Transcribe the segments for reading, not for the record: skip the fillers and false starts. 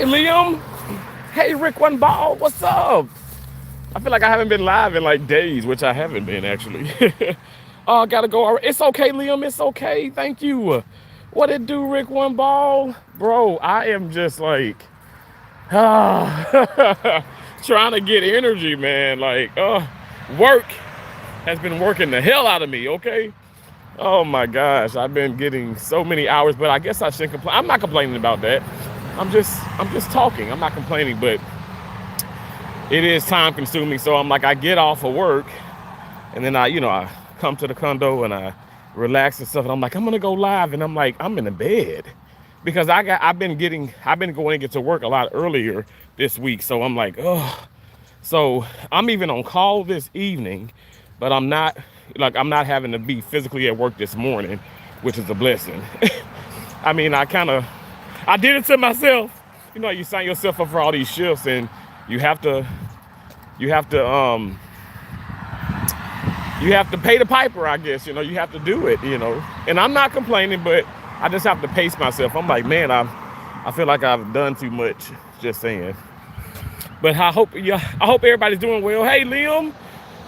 Liam. Hey, Rick One Ball. What's up? I feel like I haven't been live in like days, which I haven't been actually. Oh, gotta go. It's okay, Liam. It's okay. Thank you. What it do, Rick One Ball? Bro, I am just like trying to get energy, man. Like, work has been working the hell out of me, okay? Oh my gosh, I've been getting so many hours, but I guess I shouldn't complain. I'm not complaining about that. I'm just talking. I'm not complaining, but it is time consuming. So I'm like, I get off of work and then I come to the condo and I relax and stuff. And I'm like, I'm gonna go live. And I'm like, I'm in the bed because I've been going to get to work a lot earlier this week. So I'm like, oh, so I'm even on call this evening, but I'm not having to be physically at work this morning, which is a blessing. I mean, I did it to myself. You know, you sign yourself up for all these shifts and you have to you have to um you have to pay the piper, I guess. You have to do it, and I'm not complaining, but I just have to pace myself. I'm like, man, I feel like I've done too much, just saying. But I hope everybody's doing well. Hey, Liam,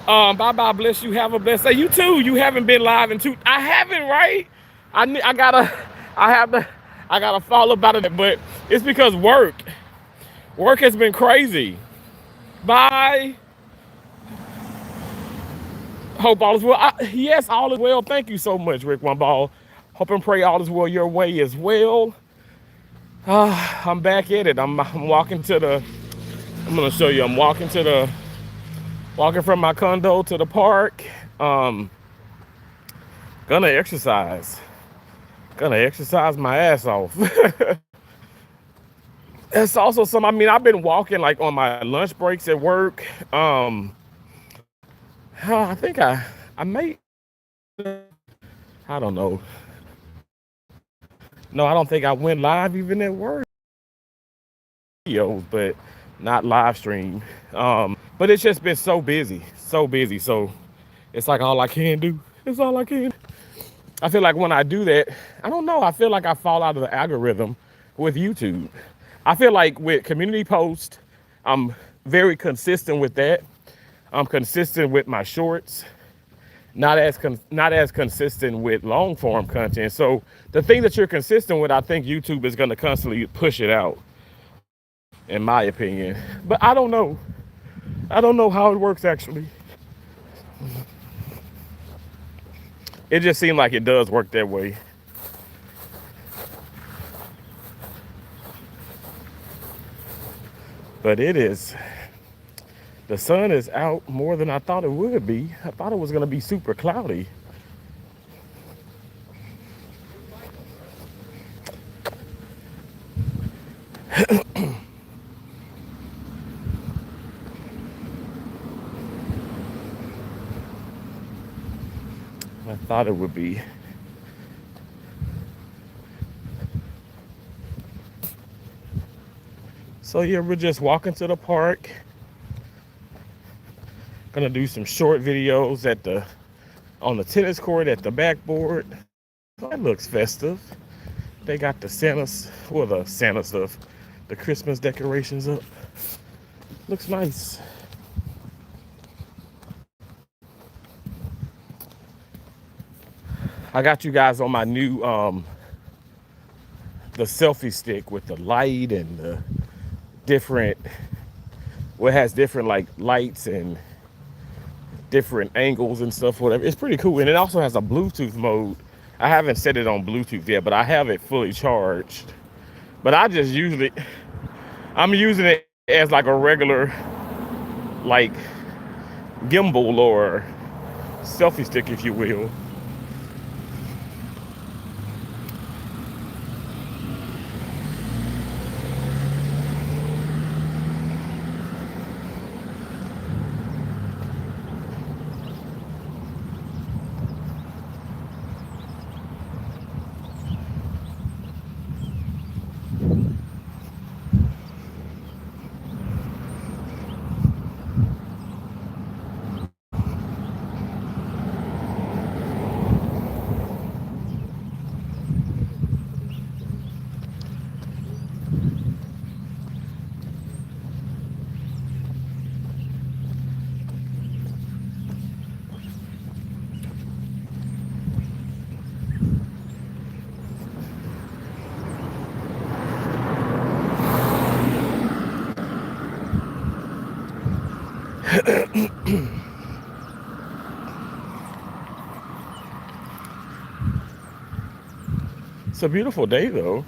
bye bye, bless you, have a blessed day. You too. You haven't been live in I haven't, right? I gotta follow about it, but it's because work has been crazy. Bye. Hope all is well. Yes, all is well. Thank you so much, Rick One Ball. Hope and pray all is well your way as well. I'm back at it. I'm walking to the. I'm gonna show you. I'm walking from my condo to the park. Gonna exercise. Gonna exercise my ass off. That's also some. I mean, I've been walking like on my lunch breaks at work. I think I may. I don't know. No, I don't think I went live even at work. Videos, but not live stream. But it's just been so busy, so busy. So it's like all I can do. It's all I can. I feel like when I do that, I don't know. I feel like I fall out of the algorithm with YouTube. I feel like with community posts, I'm very consistent with that. I'm consistent with my shorts, not as consistent with long form content. So the thing that you're consistent with, I think YouTube is going to constantly push it out, in my opinion. But I don't know. I don't know how it works actually. It just seemed like it does work that way. But it is. The sun is out more than I thought it would be. I thought it was going to be super cloudy. I thought it would be. So yeah, we're just walking to the park. Gonna do some short videos on the tennis court at the backboard. That looks festive. They got the Santa stuff, the Christmas decorations up. Looks nice. I got you guys on my new the selfie stick with the light and the different, it has different like lights and different angles and stuff, whatever. It's pretty cool. And it also has a Bluetooth mode. I haven't set it on Bluetooth yet, but I have it fully charged. But I'm using it as like a regular like gimbal or selfie stick, if you will. It's a beautiful day though.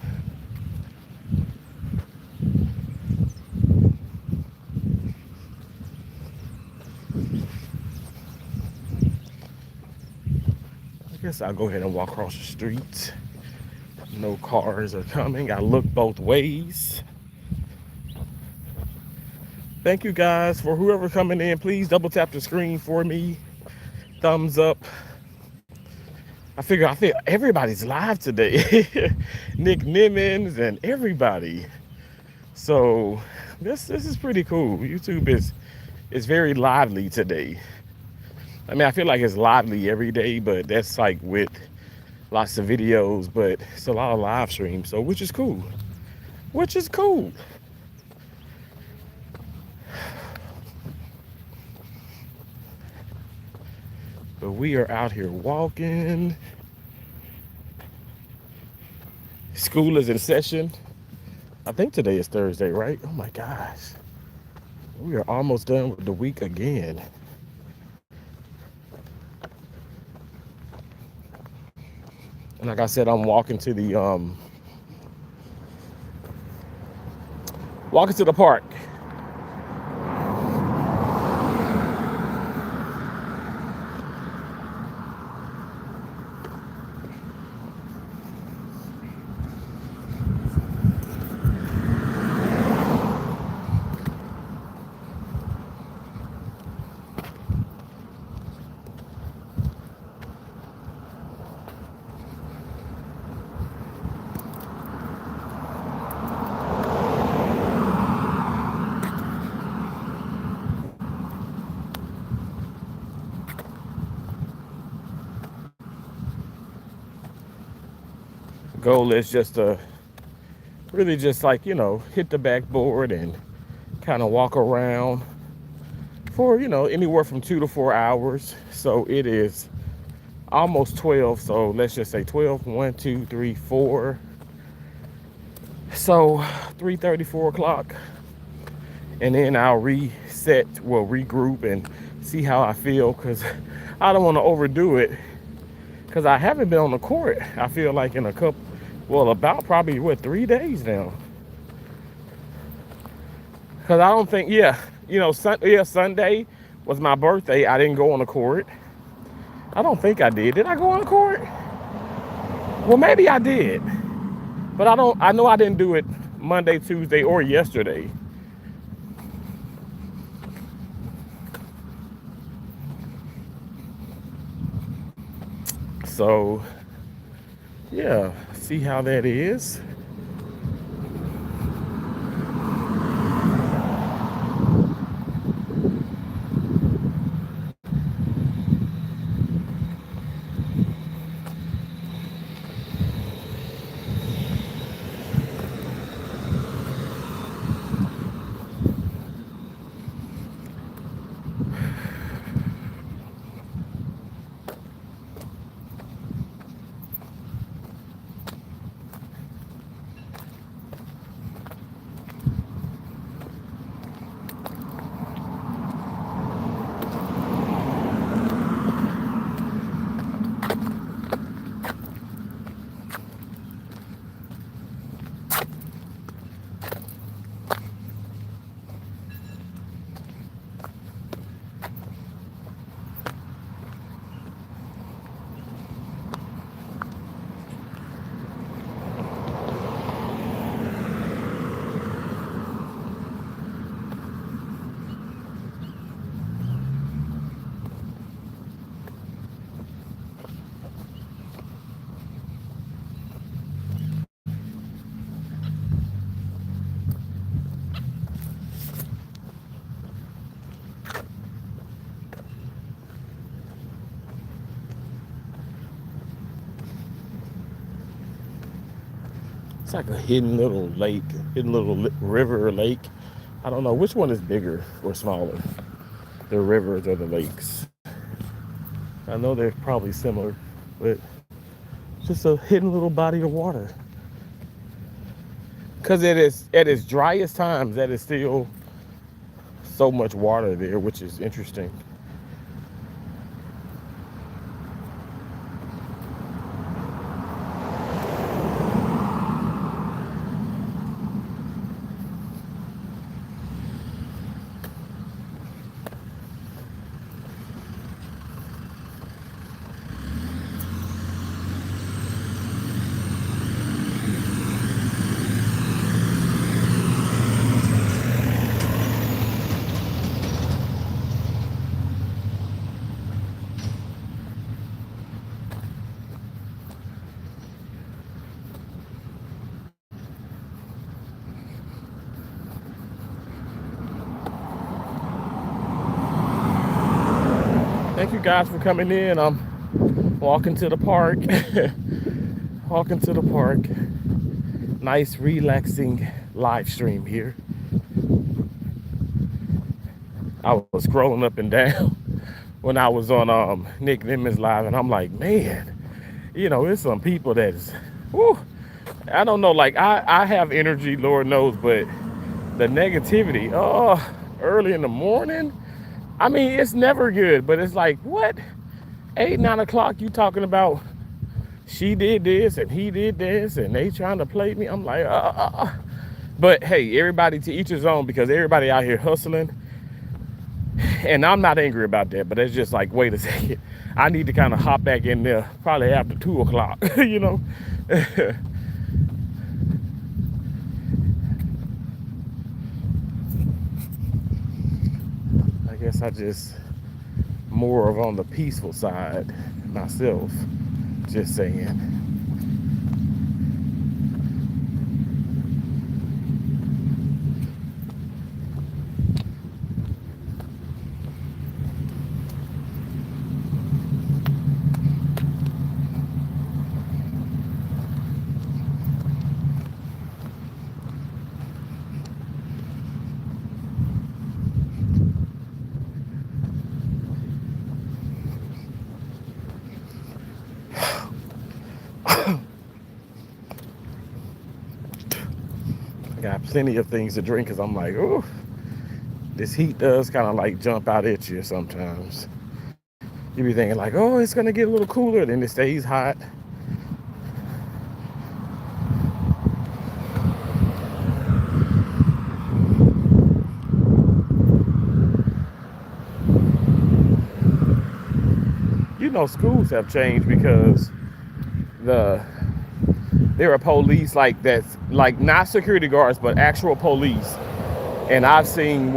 I guess I'll go ahead and walk across the street. No cars are coming. I look both ways. Thank you guys for whoever coming in. Please double tap the screen for me. Thumbs up. I feel everybody's live today. Nick Nimmons and everybody. So this is pretty cool. YouTube is very lively today. I mean, I feel like it's lively every day, but that's like with lots of videos, but it's a lot of live streams, so which is cool. Which is cool. But we are out here walking. School is in session. I think today is Thursday, right? Oh my gosh. We are almost done with the week again. And like I said, I'm walking to the park. Goal is just to really just like, hit the backboard and kind of walk around for, anywhere from 2 to 4 hours. So it is almost 12. So let's just say 12, 1, 2, 3, 4. So 3:30, 4 o'clock. And then I'll regroup and see how I feel, because I don't want to overdo it, because I haven't been on the court, I feel like, in about probably 3 days now. Because I don't think, Sunday was my birthday. I didn't go on the court. I don't think I did. Did I go on the court? Well, maybe I did. But I know I didn't do it Monday, Tuesday, or yesterday. So, yeah, see how that is. It's like a hidden little lake, river or lake. I don't know which one is bigger or smaller, the rivers or the lakes. I know they're probably similar, but it's just a hidden little body of water. Because it is at its driest times, that is still so much water there, which is interesting. Thank you guys for coming in. I'm walking to the park. Walking to the park. Nice, relaxing live stream here. I was scrolling up and down when I was on Nick Nimmons live, and I'm like, man, there's some people that's, whew, I don't know, like I have energy, Lord knows, but the negativity, early in the morning, I mean, it's never good, but it's like, what? 8, 9 o'clock, you talking about she did this and he did this and they trying to play me. I'm like, But hey, everybody to each his own, because everybody out here hustling. And I'm not angry about that, but it's just like, wait a second. I need to kind of hop back in there probably after 2 o'clock, I guess I just more of on the peaceful side myself, just saying. I got plenty of things to drink because I'm like, oh, this heat does kind of like jump out at you sometimes. You be thinking like, oh, it's gonna get a little cooler, then it stays hot. Schools have changed because there are police like that's like not security guards but actual police, and I've seen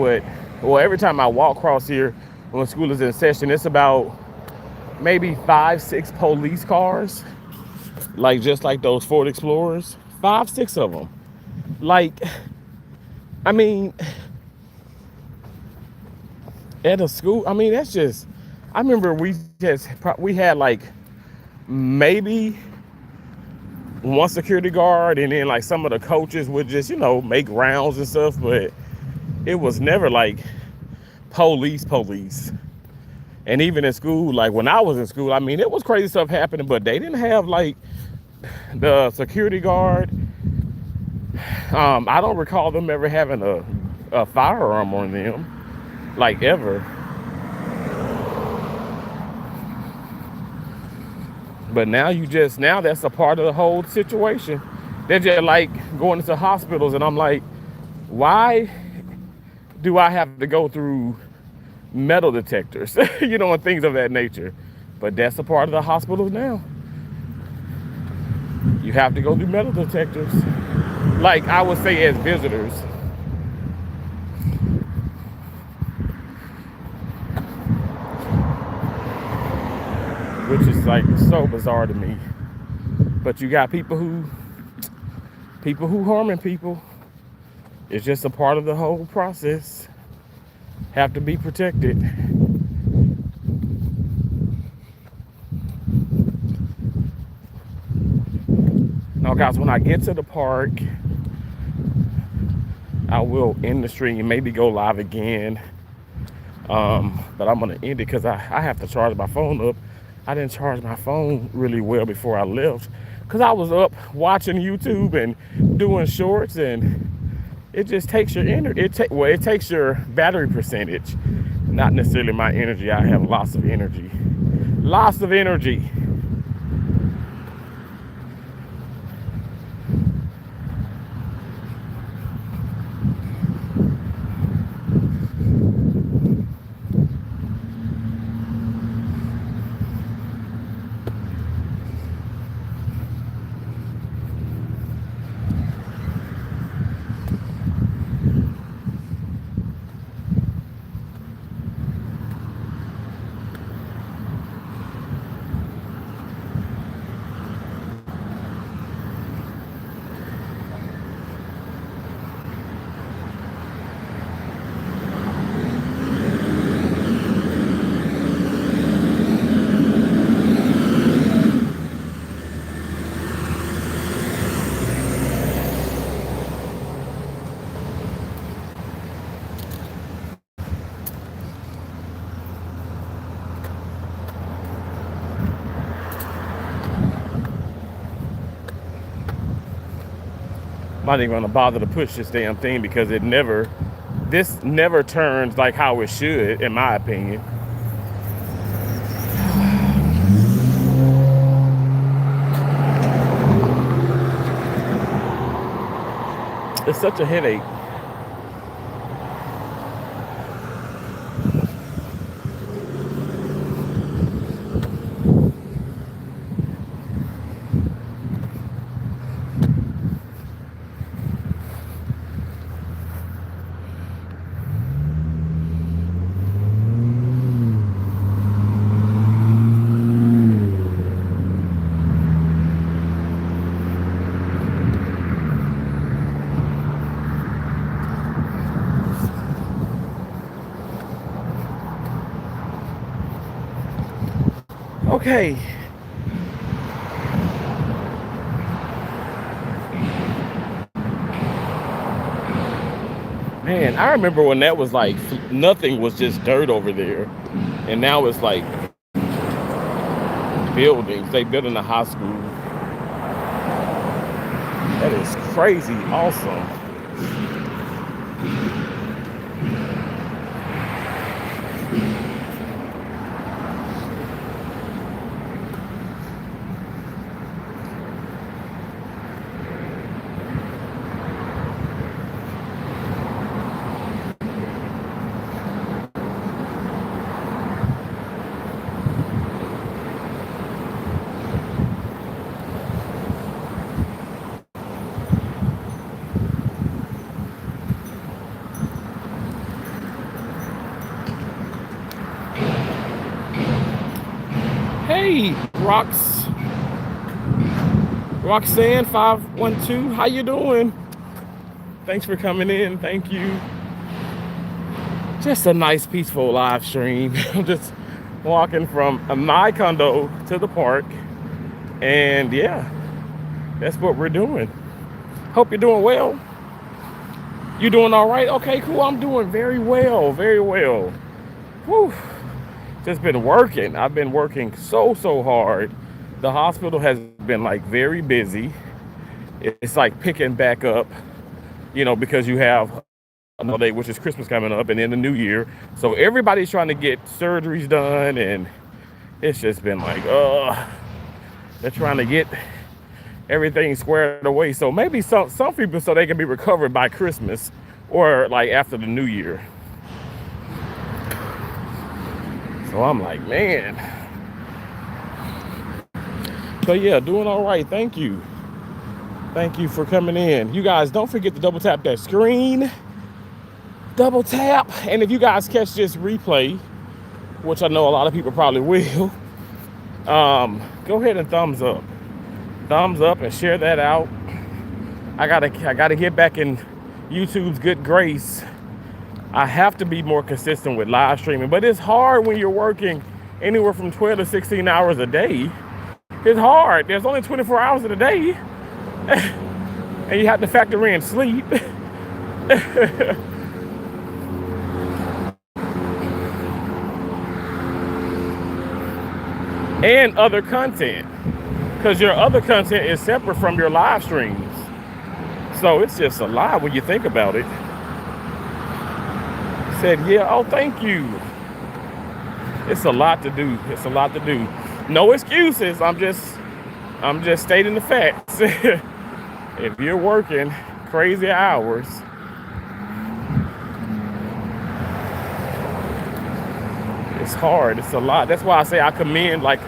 every time I walk across here when school is in session, it's about maybe 5-6 police cars, like just like those Ford Explorers, 5-6 of them. Like, I mean, at a school, I mean, that's just, I remember we had like maybe one security guard, and then like some of the coaches would just, make rounds and stuff, but it was never like police. And even in school, like when I was in school, I mean, it was crazy stuff happening, but they didn't have like the security guard. I don't recall them ever having a firearm on them, like ever. But now that's a part of the whole situation. They're just like going into hospitals, and I'm like, why do I have to go through metal detectors, and things of that nature? But that's a part of the hospitals now. You have to go through metal detectors. Like I would say as visitors. Which is like so bizarre to me. But you got people who harming people. It's just a part of the whole process. Have to be protected. Now guys, when I get to the park, I will end the stream and maybe go live again. But I'm gonna end it because I have to charge my phone up. I didn't charge my phone really well before I left because I was up watching YouTube and doing shorts, and It just takes your energy. It takes your battery percentage, not necessarily my energy. I have lots of energy, lots of energy. I'm not even gonna bother to push this damn thing because this never turns like how it should, in my opinion. It's such a headache. Okay. Man, I remember when that was like nothing was just dirt over there. And now it's like buildings. They building a high school. That is crazy awesome. Hey, Roxanne 512, how you doing? Thanks for coming in. Thank you. Just a nice, peaceful live stream. I'm just walking from my condo to the park, and yeah, that's what we're doing. Hope you're doing well. You doing all right? Okay, cool. I'm doing very well, very well. Whew. Just been working. I've been working so hard. The hospital has been like very busy. It's like picking back up, because you have another day, which is Christmas coming up, and then the new year. So everybody's trying to get surgeries done, and it's just been like, they're trying to get everything squared away. So maybe some people, so they can be recovered by Christmas or like after the new year. So I'm like, man. So yeah, doing all right. Thank you. Thank you for coming in. You guys, don't forget to double tap that screen. Double tap. And if you guys catch this replay, which I know a lot of people probably will, go ahead and thumbs up. Thumbs up and share that out. I gotta get back in YouTube's good grace. I have to be more consistent with live streaming, but it's hard when you're working anywhere from 12 to 16 hours a day. It's hard. There's only 24 hours in a day, and you have to factor in sleep. And other content, because your other content is separate from your live streams. So it's just a lot when you think about it. Said, yeah, oh, thank you. It's a lot to do. It's a lot to do. No excuses. I'm just stating the facts. If you're working crazy hours, it's hard. It's a lot. That's why I say I commend like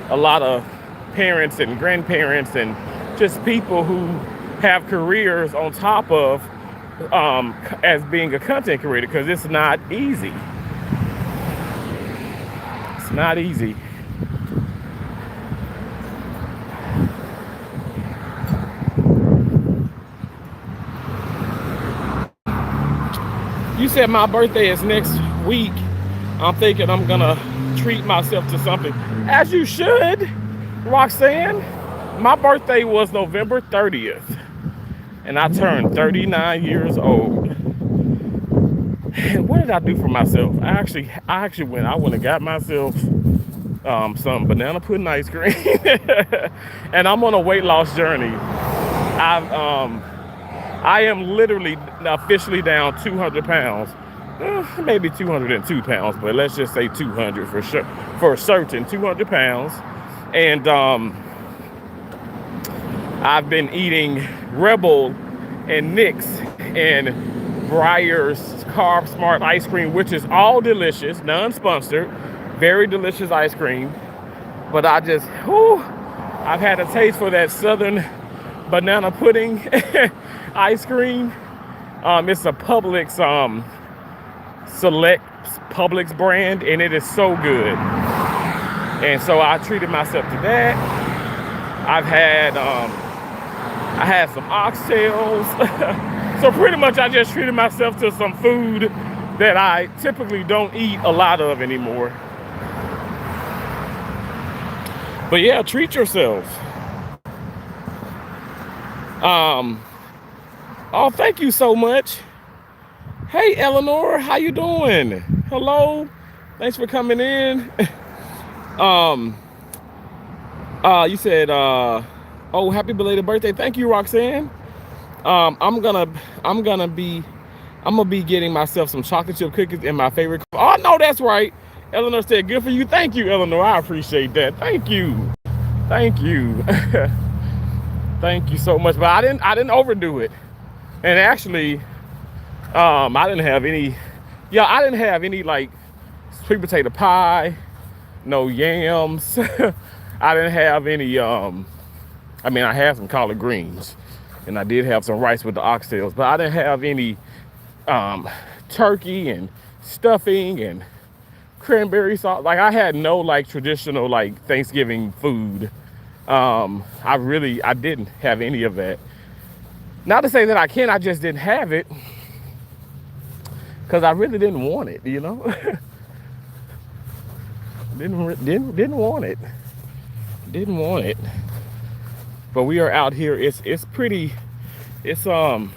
a lot of parents and grandparents and just people who have careers on top of as being a content creator, because it's not easy. It's not easy. You said my birthday is next week. I'm thinking I'm gonna treat myself to something. As you should, Roxanne. My birthday was November 30th, and I turned 39 years old. And what did I do for myself? I actually went and got myself some banana pudding ice cream. And I'm on a weight loss journey. I am literally officially down 200 pounds. Maybe 202 pounds, but let's just say 200 for sure, for certain, 200 pounds. And I've been eating Rebel and Nick's and Breyer's Carb Smart ice cream, which is all delicious, non-sponsored, very delicious ice cream. But I've had a taste for that Southern banana pudding ice cream. It's a Publix select Publix brand, and it is so good. And so I treated myself to that. I had some oxtails. So pretty much I just treated myself to some food that I typically don't eat a lot of anymore. But yeah, treat yourselves. Oh, thank you so much. Hey, Eleanor, how you doing? Hello, thanks for coming in. You said, oh, happy belated birthday. Thank you, Roxanne. I'm gonna be getting myself some chocolate chip cookies in my favorite. Oh no, that's right. Eleanor said, good for you. Thank you, Eleanor. I appreciate that. Thank you. Thank you. Thank you so much. But I didn't overdo it. And actually, I didn't have any like sweet potato pie, no yams. I didn't have any, I had some collard greens, and I did have some rice with the oxtails, but I didn't have any turkey and stuffing and cranberry sauce. Like, I had no like traditional like Thanksgiving food. I didn't have any of that. Not to say that I can't, I just didn't have it because I really didn't want it, you know. Didn't want it. Didn't want it. But we are out here. It's pretty. It's the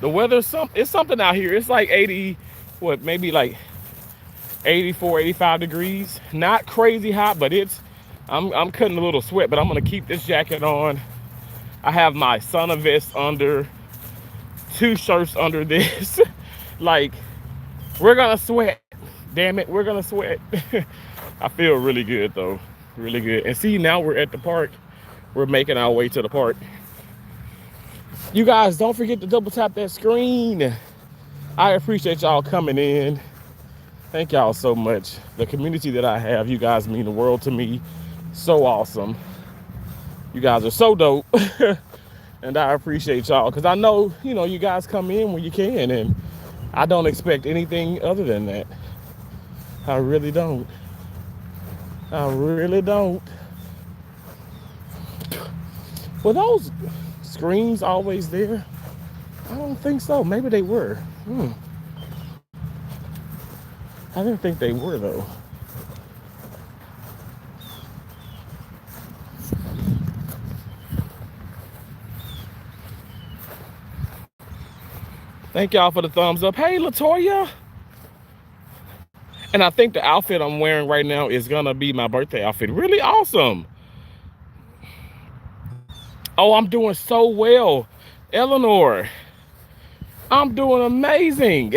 weather's it's something out here. It's like 80, maybe like 84, 85 degrees. Not crazy hot, but I'm cutting a little sweat, but I'm gonna keep this jacket on. I have my sauna vest under, 2 shirts under this. Like, we're gonna sweat. Damn it, we're gonna sweat. I feel really good though, really good. And see, now we're at the park. We're making our way to the park. You guys, don't forget to double tap that screen. I appreciate y'all coming in. Thank y'all so much. The community that I have, you guys mean the world to me. So awesome. You guys are so dope. And I appreciate y'all, because I know, you guys come in when you can, and I don't expect anything other than that. I really don't. I really don't. Were those screens always there? I don't think so. Maybe they were. I didn't think they were, though. Thank y'all for the thumbs up. Hey, Latoya. And I think the outfit I'm wearing right now is gonna be my birthday outfit. Really awesome. Oh, I'm doing so well. Eleanor, I'm doing amazing.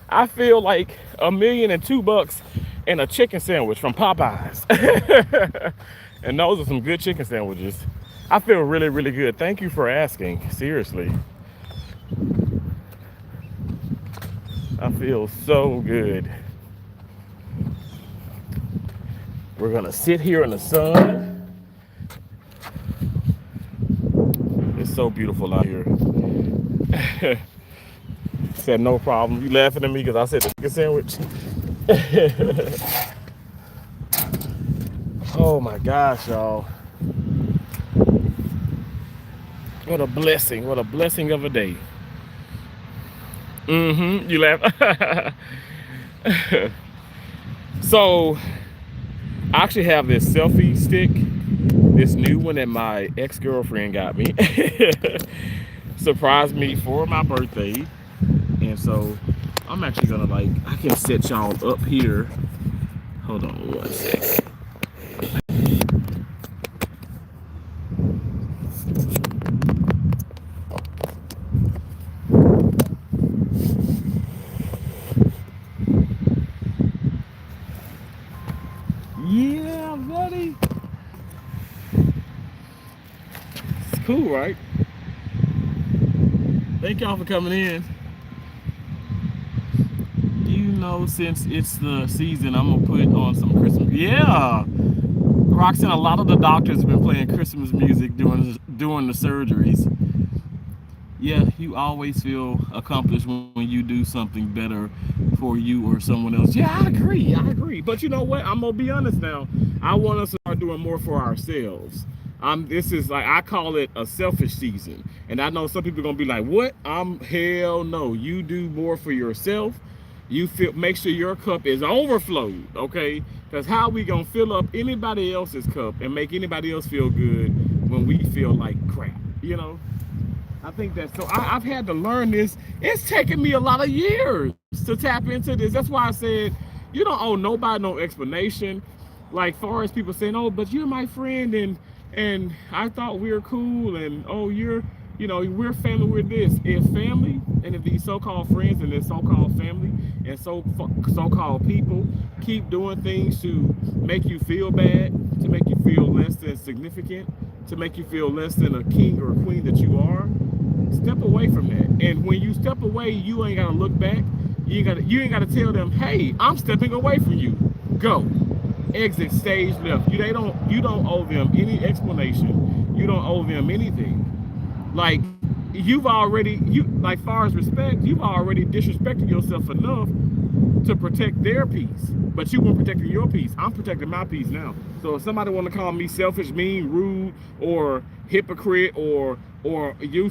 I feel like $1,002,000 and a chicken sandwich from Popeyes. And those are some good chicken sandwiches. I feel really, really good. Thank you for asking. Seriously. I feel so good. We're gonna sit here in the sun. It's so beautiful out here. Said no problem. You laughing at me because I said the chicken sandwich? Oh my gosh, y'all. What a blessing. What a blessing of a day. You laugh. So I actually have this selfie stick, this new one that my ex-girlfriend got me. Surprised me for my birthday. And so I'm actually gonna I can set y'all up here. Hold on one sec. Yeah, buddy. It's cool, right? Thank y'all for coming in. You know, since it's the season, I'm gonna put on some Christmas. Yeah, Roxanne. A lot of the doctors have been playing Christmas music during the surgeries. Yeah, you always feel accomplished when you do something better for you or someone else. Yeah, I agree. I agree. But you know what? I'm gonna be honest now. I want us to start doing more for ourselves. This is I call it a selfish season, and I know some people are gonna be like, "What? Hell no. You do more for yourself. You make sure your cup is overflowed, okay? Because how we gonna fill up anybody else's cup and make anybody else feel good when we feel like crap? You know." I think that's so. I've had to learn this. It's taken me a lot of years to tap into this. That's why I said, you don't owe nobody no explanation. Like far as people saying, oh, but you're my friend, and I thought we were cool, and oh, we're family. We're this. If family, and if these so-called friends and this so-called family and so-called people keep doing things to make you feel bad, to make you feel less than significant, to make you feel less than a king or a queen that you are, step away from that. And when you step away, you ain't gotta look back. You ain't gotta tell them, hey, I'm stepping away from you. Go. Exit stage left. You don't owe them any explanation. You don't owe them anything. Like far as respect, you've already disrespected yourself enough to protect their peace. But you weren't protecting your peace. I'm protecting my peace now. So if somebody want to call me selfish, mean, rude, or hypocrite, or you're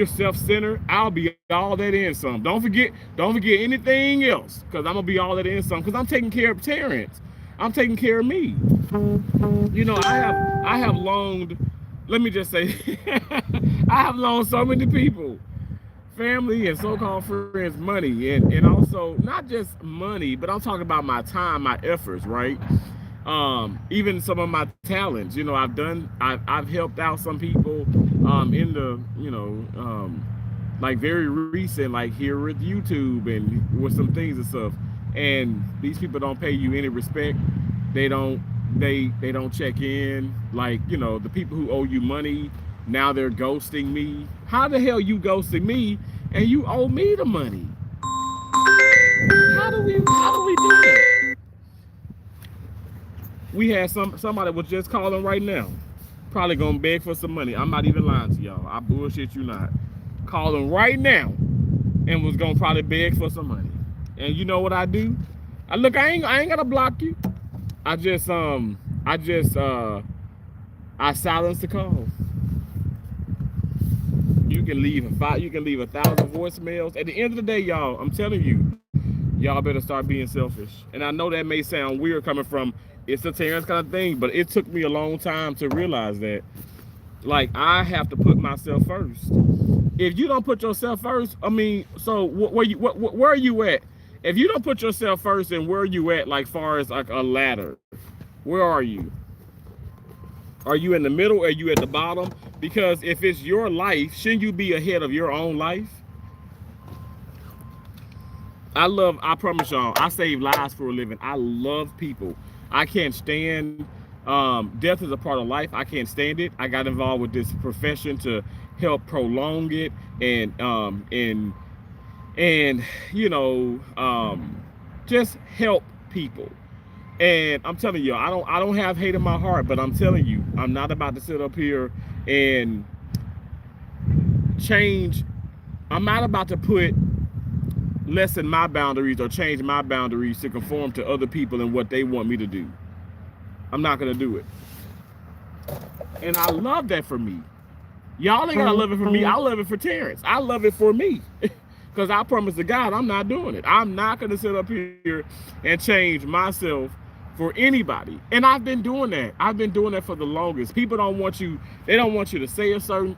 self-centered, I'll be all that and some. Don't forget anything else, because I'm gonna be all that and some, because I'm taking care of Terrence. I'm taking care of me. You know, I have loaned, let me just say, I have loaned so many people, family and so-called friends, money, and also not just money, but I'm talking about my time, my efforts, right? Even some of my talents. You know, I've helped out some people in the, like very recent, like here with YouTube and with some things and stuff. And these people don't pay you any respect. They don't check in. Like, the people who owe you money, now they're ghosting me. How the hell you ghosting me and you owe me the money? How do we do that? We had somebody was just calling right now, probably gonna beg for some money. I'm not even lying to y'all. I bullshit you not. Calling right now and was gonna probably beg for some money. And you know what I do? I ain't gotta block you. I silence the call. You can leave 1,000 voicemails. At the end of the day, y'all, I'm telling you, y'all better start being selfish. And I know that may sound weird coming from it's a Terrence kind of thing, but it took me a long time to realize that. Like, I have to put myself first. If you don't put yourself first, I mean, so where are you at? If you don't put yourself first, then where are you at, like far as like a ladder? Where are you? Are you in the middle or are you at the bottom? Because if it's your life, shouldn't you be ahead of your own life? I promise y'all, I save lives for a living. I love people. I can't stand, death is a part of life. I can't stand it. I got involved with this profession to help prolong it and just help people. And I'm telling you, I don't have hate in my heart, but I'm telling you, I'm not about to sit up here and change. I'm not about to put lessen my boundaries or change my boundaries to conform to other people and what they want me to do. I'm not gonna do it. And I love that for me. Y'all ain't gotta love it for me. I love it for Terrence. I love it for me. Because I promise to God, I'm not doing it. I'm not gonna sit up here and change myself for anybody. And I've been doing that. I've been doing that for the longest. People don't want you, they don't want you to say certain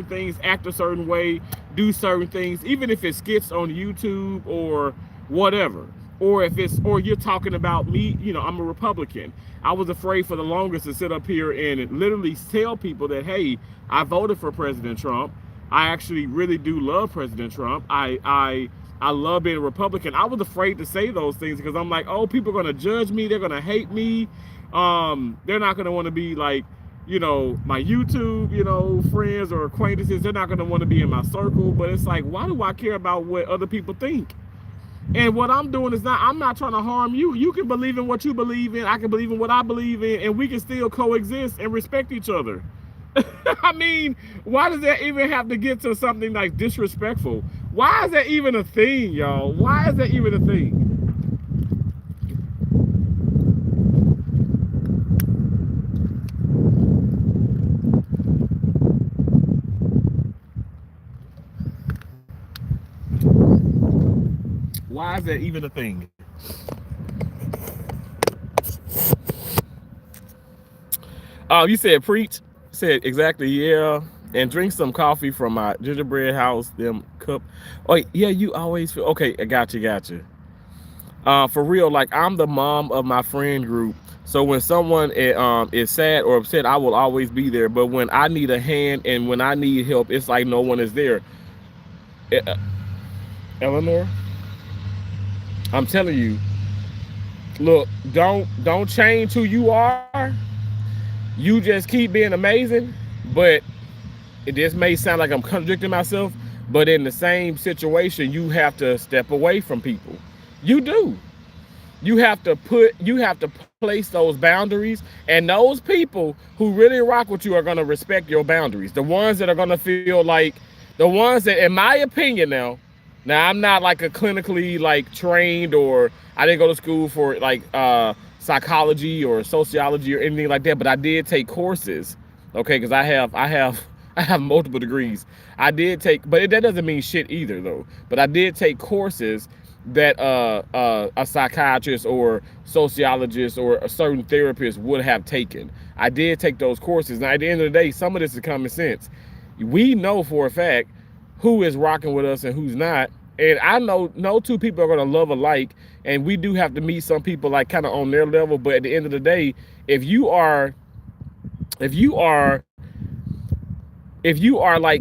things, act a certain way, do certain things, even if it's skits on YouTube or whatever. Or if it's, or you're talking about me, I'm a Republican. I was afraid for the longest to sit up here and literally tell people that, hey, I voted for President Trump. I actually really do love President Trump. I love being a Republican. I was afraid to say those things because I'm like, oh, people are going to judge me. They're going to hate me. They're not going to want to be like, my YouTube, friends or acquaintances. They're not going to want to be in my circle. But it's like, why do I care about what other people think? And what I'm doing is I'm not trying to harm you. You can believe in what you believe in. I can believe in what I believe in. And we can still coexist and respect each other. I mean, why does that even have to get to something like disrespectful? Why is that even a thing, y'all? Why is that even a thing? Why is that even a thing? You said preach. Said exactly, yeah. And drink some coffee from my gingerbread house, them cup. Oh yeah, you always feel okay. I got you. For real, like I'm the mom of my friend group. So when someone is sad or upset, I will always be there. But when I need a hand and when I need help, it's like no one is there. Eleanor, I'm telling you, look, don't change who you are. You just keep being amazing. But this may sound like I'm contradicting myself, but in the same situation, you have to step away from people. You do. You have to place those boundaries, and those people who really rock with you are going to respect your boundaries. The ones that are going to feel like, the ones that, in my opinion now I'm not like a clinically like trained, or I didn't go to school for like psychology or sociology or anything like that, but I did take courses, okay, because I have multiple degrees. I did take, but that doesn't mean shit either though. But I did take courses that a psychiatrist or sociologist or a certain therapist would have taken. I did take those courses. Now at the end of the day, some of this is common sense. We know for a fact who is rocking with us and who's not. And I know no two people are going to love alike, and we do have to meet some people like kind of on their level. But at the end of the day, if you are like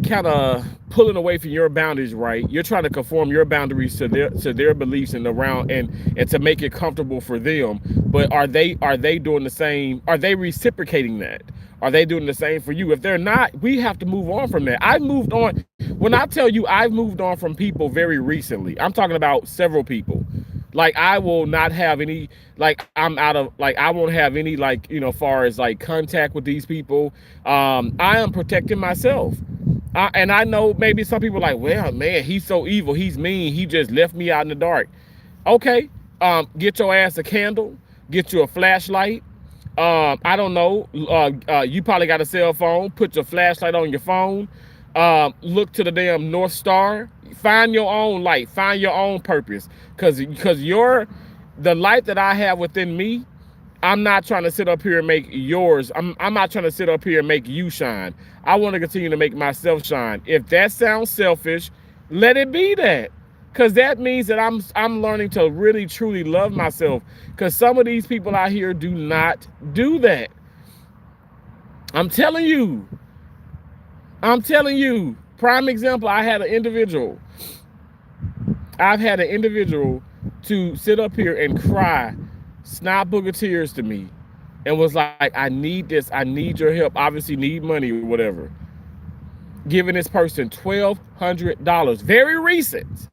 kind of pulling away from your boundaries, right? You're trying to conform your boundaries to their beliefs and around and to make it comfortable for them. But are they doing the same? Are they reciprocating that? Are they doing the same for you? If they're not, we have to move on from that. I've moved on. When I tell you I've moved on from people very recently, I'm talking about several people. Like I will not have any, like I'm out of, like I won't have any, like, far as like contact with these people. I am protecting myself. And I know maybe some people are like, well, man, he's so evil. He's mean. He just left me out in the dark. Okay. Get your ass a candle, get you a flashlight. I don't know. You probably got a cell phone. Put your flashlight on your phone. Look to the damn North Star. Find your own light. Find your own purpose. Because the light that I have within me, I'm not trying to sit up here and make yours. I'm not trying to sit up here and make you shine. I want to continue to make myself shine. If that sounds selfish, let it be that. Because that means that I'm learning to really truly love myself. Because some of these people out here do not do that. I'm telling you. I'm telling you. Prime example, I've had an individual to sit up here and cry snot booger tears to me and was like, I need this, I need your help, obviously need money or whatever. Giving this person $1,200, very recent.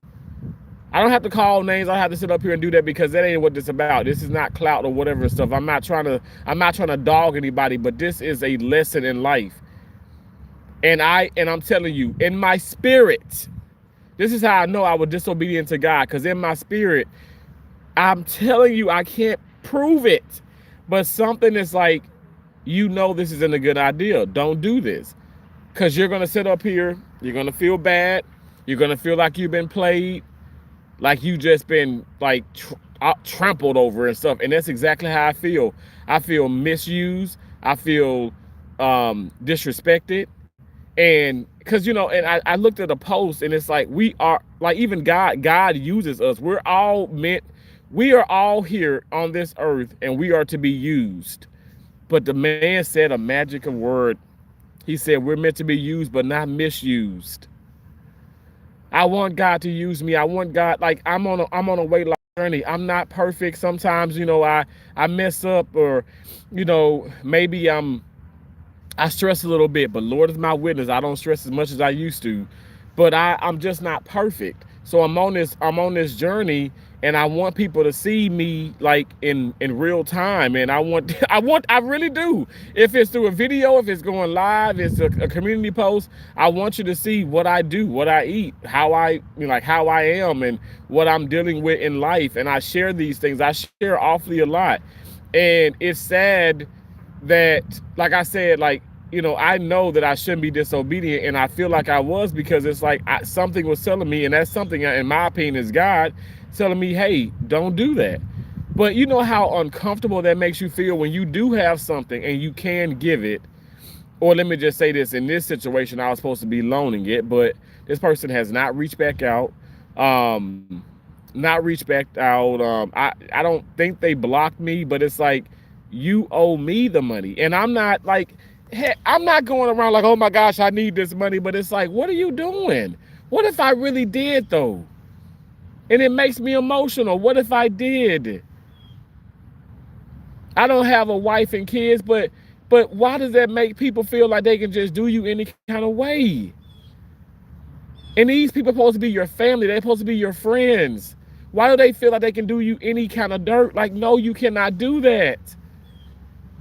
I don't have to call names. I have to sit up here and do that because that ain't what this is about. This is not clout or whatever stuff. I'm not trying to dog anybody, but this is a lesson in life. And I'm telling you, in my spirit, this is how I know I was disobedient to God, because in my spirit, I'm telling you, I can't prove it, but something is like, this isn't a good idea. Don't do this, because you're going to sit up here, you're going to feel bad, you're going to feel like you've been played, like you just been like trampled over and stuff. And that's exactly how I feel. I feel misused. I feel disrespected. And because, and I looked at a post, and it's like, we are like, even God uses us. We are all here on this earth, and we are to be used. But the man said a magical word. He said, we're meant to be used, but not misused. I want God to use me. I want God, like, I'm on a weight loss journey. I'm not perfect. Sometimes, I mess up, or, maybe I stress a little bit, but Lord is my witness, I don't stress as much as I used to. But I'm just not perfect. So I'm on this journey, and I want people to see me like in real time. And I really do. If it's through a video, if it's going live, it's a community post, I want you to see what I do, what I eat, how I am, and what I'm dealing with in life. And I share these things. I share awfully a lot. And it's sad that, like I said, like, I know that I shouldn't be disobedient, and I feel like I was, because it's like something was telling me, and that's something, in my opinion, is God telling me, hey, don't do that. But you know how uncomfortable that makes you feel when you do have something and you can give it. Or let me just say this, in this situation, I was supposed to be loaning it, but this person has not reached back out. I don't think they blocked me, but it's like, you owe me the money. And I'm not like, I'm not going around like, oh my gosh, I need this money. But it's like, what are you doing? What if I really did, though? And it makes me emotional. What if I did? I don't have a wife and kids, but why does that make people feel like they can just do you any kind of way? And these people are supposed to be your family. They're supposed to be your friends. Why do they feel like they can do you any kind of dirt? Like, no, you cannot do that.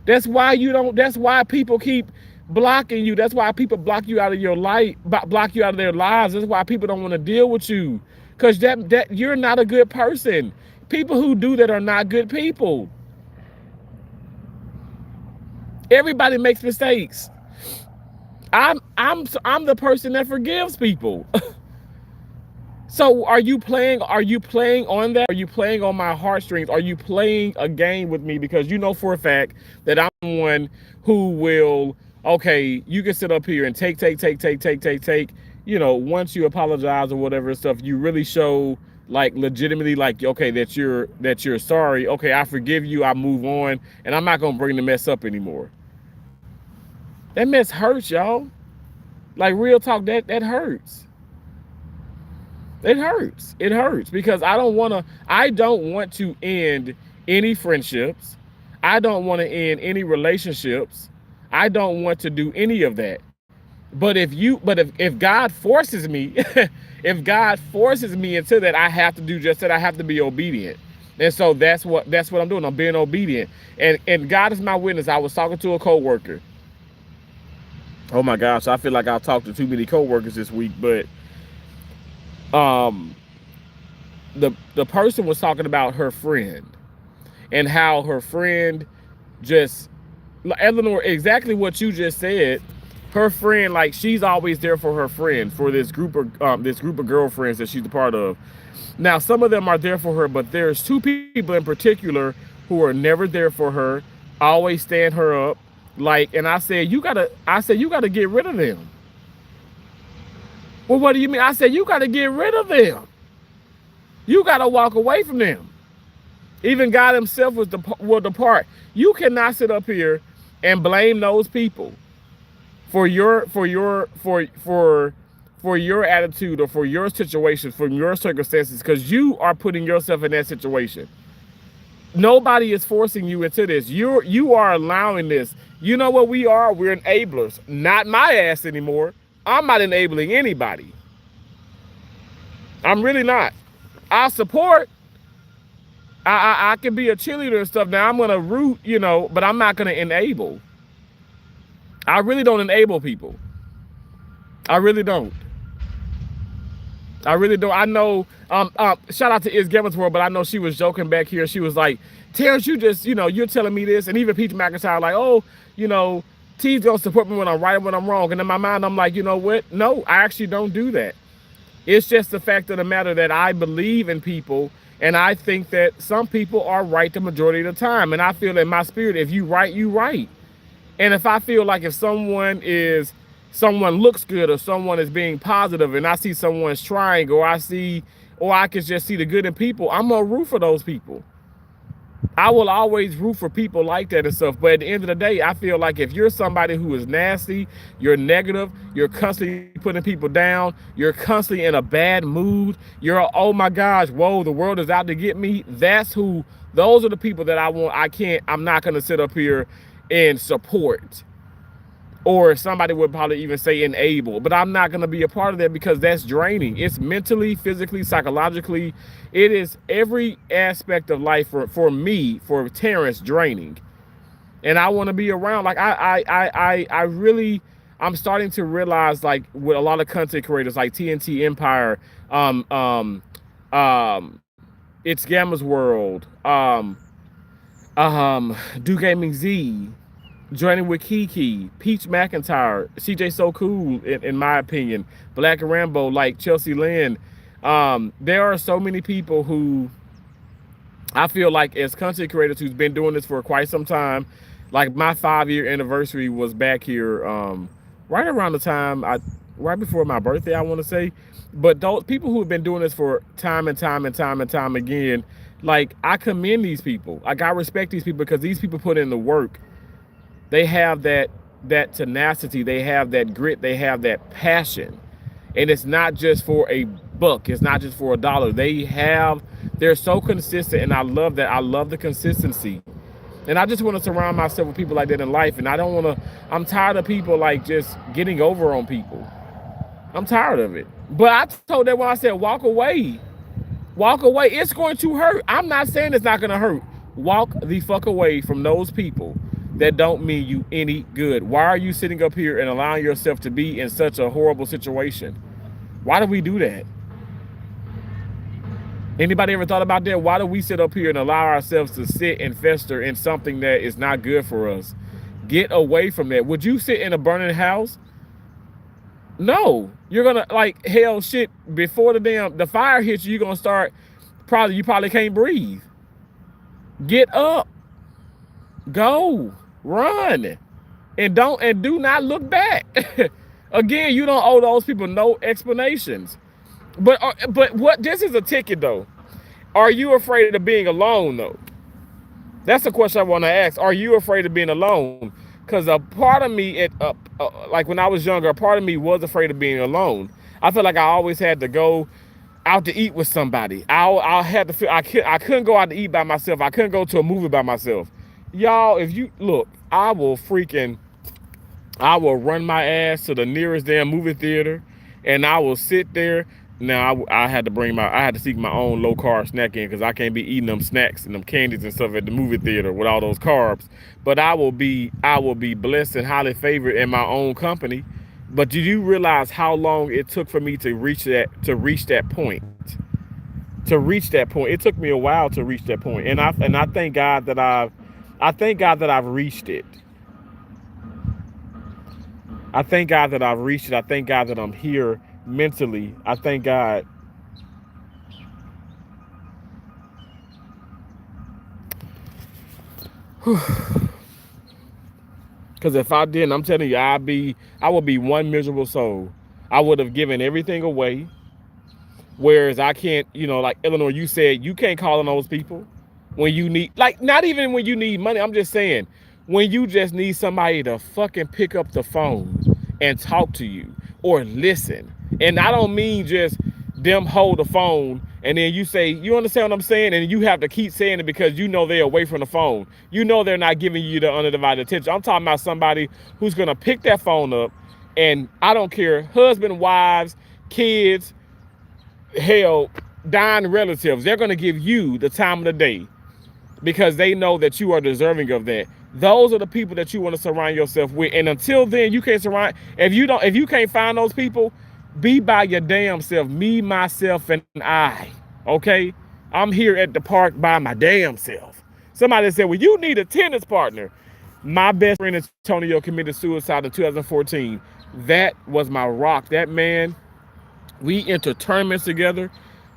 That's why people keep blocking you. That's why people block you out of your life, block you out of their lives. That's why people don't want to deal with you, because that you're not a good person. People who do that are not good people. Everybody makes mistakes. I'm the person that forgives people. So are you playing on that? Are you playing on my heartstrings? Are you playing a game with me? Because you know for a fact that I'm one who will, okay, you can sit up here and take. Once you apologize or whatever stuff, you really show like legitimately, like, okay, that you're sorry. Okay, I forgive you, I move on, and I'm not gonna bring the mess up anymore. That mess hurts, y'all. Like, real talk, that hurts. It hurts. It hurts because I don't want to end any friendships. I don't want to end any relationships. I don't want to do any of that. But if God forces me, if God forces me into that, I have to do just that. I have to be obedient. And so that's what I'm doing. I'm being obedient. And God is my witness. I was talking to a coworker. Oh my gosh, I feel like I've talked to too many coworkers this week, but the person was talking about her friend and how her friend just, Eleanor, exactly what you just said. Her friend, like, she's always there for her friend, for this group of girlfriends that she's a part of. Now, some of them are there for her, but there's two people in particular who are never there for her, always stand her up. Like, and I said, you gotta get rid of them. Well, what do you mean? I said, you gotta get rid of them. You gotta walk away from them. Even God himself will depart. You cannot sit up here and blame those people. for your attitude or for your situation, for your circumstances, because you are putting yourself in that situation. Nobody is forcing you into this. You are allowing this. You know what we are? We're enablers. Not my ass anymore. I'm not enabling anybody. I'm really not. I support. I can be a cheerleader and stuff. Now I'm gonna root, but I'm not gonna enable. I really don't enable people. I really don't. I really don't. I know. Shout out to Is Gavin's World, but I know she was joking back here. She was like, "Terrence, you just, you're telling me this," and even Peach McIntyre, like, "Oh, T's gonna support me when I'm right and when I'm wrong." And in my mind, I'm like, you know what? No, I actually don't do that. It's just the fact of the matter that I believe in people, and I think that some people are right the majority of the time. And I feel in my spirit, if you right, you right. And if I feel like if someone looks good or someone is being positive and I see someone's trying or I can just see the good in people, I'm gonna root for those people. I will always root for people like that and stuff. But at the end of the day, I feel like if you're somebody who is nasty, you're negative, you're constantly putting people down, you're constantly in a bad mood, you're, oh my gosh, whoa, the world is out to get me. Those are the people that I'm not gonna sit up here and support. Or somebody would probably even say enable, but I'm not going to be a part of that because that's draining. It's mentally, physically, psychologically. It is every aspect of life for me, for Terrence, draining. And I want to be around. Like I'm starting to realize, like with a lot of content creators like TNT Empire, It's Gamma's World, Do Gaming Z, joining with Kiki, Peach McIntyre, CJ So Cool, in my opinion, Black and Rambo, like Chelsea Lynn. There are so many people who I feel like as content creators who's been doing this for quite some time. Like my 5-year anniversary was back here right around the time, right before my birthday, I want to say. But those people who have been doing this for time and time and time and time again, like I commend these people. Like I respect these people because these people put in the work. They have that tenacity, they have that grit, they have that passion. And it's not just for a buck, it's not just for $1. They're so consistent, and I love that. I love the consistency. And I just want to surround myself with people like that in life. And I'm tired of people like just getting over on people. I'm tired of it. But I told them when I said, walk away. Walk away. It's going to hurt. I'm not saying it's not going to hurt. Walk the fuck away from those people that don't mean you any good. Why are you sitting up here and allowing yourself to be in such a horrible situation? Why do we do that? Anybody ever thought about that? Why do we sit up here and allow ourselves to sit and fester in something that is not good for us? Get away from that. Would you sit in a burning house? No. You're gonna, like, hell shit, before the fire hits you, you're gonna start, you probably can't breathe. Get up. Go. Run. And do not look back. Again, you don't owe those people no explanations. But this is a ticket though. Are you afraid of being alone though? That's the question I want to ask. Are you afraid of being alone? Because a part of me, like when I was younger, a part of me was afraid of being alone. I felt like I always had to go out to eat with somebody. I had to feel I couldn't go out to eat by myself. I couldn't go to a movie by myself. Y'all, if you look, I will run my ass to the nearest damn movie theater, and I will sit there. Now I had to seek my own low carb snack in because I can't be eating them snacks and them candies and stuff at the movie theater with all those carbs. But I will be blessed and highly favored in my own company. But do you realize how long it took for me to reach that point? To reach that point, it took me a while to reach that point, and I thank God that I've reached it. I thank God that I've reached it. I thank God that I'm here mentally. I thank God. Because if I didn't, I'm telling you, I would be one miserable soul. I would have given everything away. Whereas I can't, like Eleanor, you said you can't call on those people when you need, like, not even when you need money. I'm just saying, when you just need somebody to fucking pick up the phone and talk to you or listen. And I don't mean just them hold the phone and then you say, you understand what I'm saying? And you have to keep saying it because you know they're away from the phone. You know they're not giving you the undivided attention. I'm talking about somebody who's gonna pick that phone up, and I don't care, husband, wives, kids, hell, dying relatives, they're gonna give you the time of the day because they know that you are deserving of that. Those are the people that you want to surround yourself with. And until then, you can't surround. If you can't find those people, be by your damn self. Me, myself, and I. Okay? I'm here at the park by my damn self. Somebody said, well, you need a tennis partner. My best friend Antonio committed suicide in 2014. That was my rock. That man, we entered tournaments together.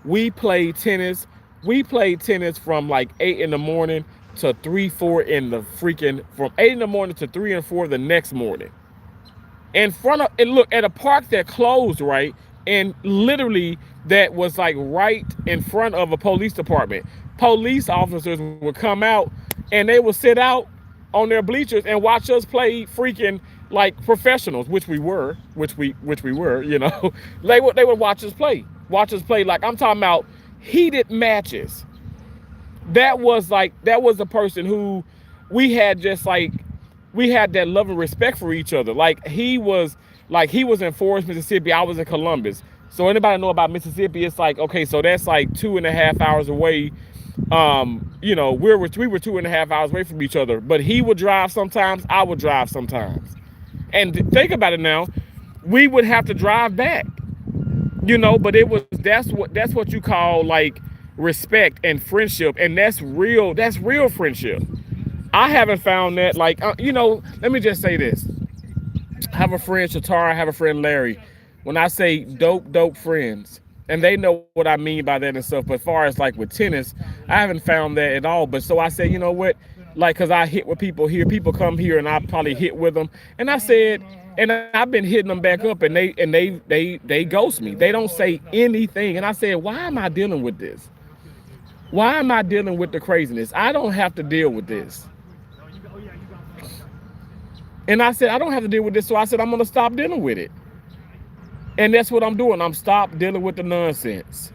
We played tennis. We played tennis from like 8 in the morning to 3, 4 in the freaking, from 8 in the morning to 3 and 4 the next morning. In front of, and look, at a park that closed, right? And literally that was like right in front of a police department. Police officers would come out and they would sit out on their bleachers and watch us play freaking like professionals, which we were, you know. They would watch us play like, I'm talking about heated matches. That was the person who we had just like, we had that love and respect for each other. Like he was in Forest, Mississippi. I was in Columbus. So anybody know about Mississippi? It's like, okay, so that's like 2.5 hours away. You know, we were 2.5 hours away from each other, but he would drive sometimes, I would drive sometimes. And think about it now, we would have to drive back, you know, but that's what you call like respect and friendship. And that's real friendship. I haven't found that, like, you know, let me just say this. I have a friend, Shatara, I have a friend, Larry. When I say dope friends, and they know what I mean by that and stuff, but as far as like with tennis, I haven't found that at all. But so I said, you know what, like, cause I hit with people here, people come here and I probably hit with them. And I said, and I've been hitting them back up and they ghost me. They don't say anything. And I said, why am I dealing with this? Why am I dealing with the craziness? I don't have to deal with this. And I said, I don't have to deal with this. So I said, I'm going to stop dealing with it. And that's what I'm doing. I'm stop dealing with the nonsense.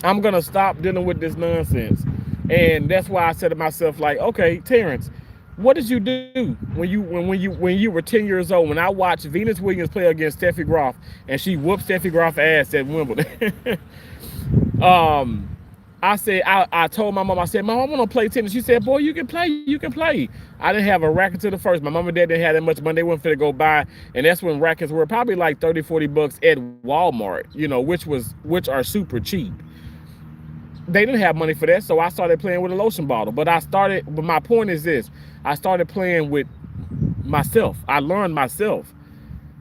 I'm going to stop dealing with this nonsense. And that's why I said to myself, like, okay, Terrence, what did you do when you were 10 years old? When I watched Venus Williams play against Steffi Graf and she whooped Steffi Graf's ass at Wimbledon. I said, I told my mom, I said, Mom, I want to play tennis. She said, boy, you can play. I didn't have a racket to the first. My mom and dad didn't have that much money. They weren't fit to go buy. And that's when rackets were probably like 30, 40 bucks at Walmart, you know, which are super cheap. They didn't have money for that. So I started playing with a lotion bottle. But my point is this. I started playing with myself. I learned myself.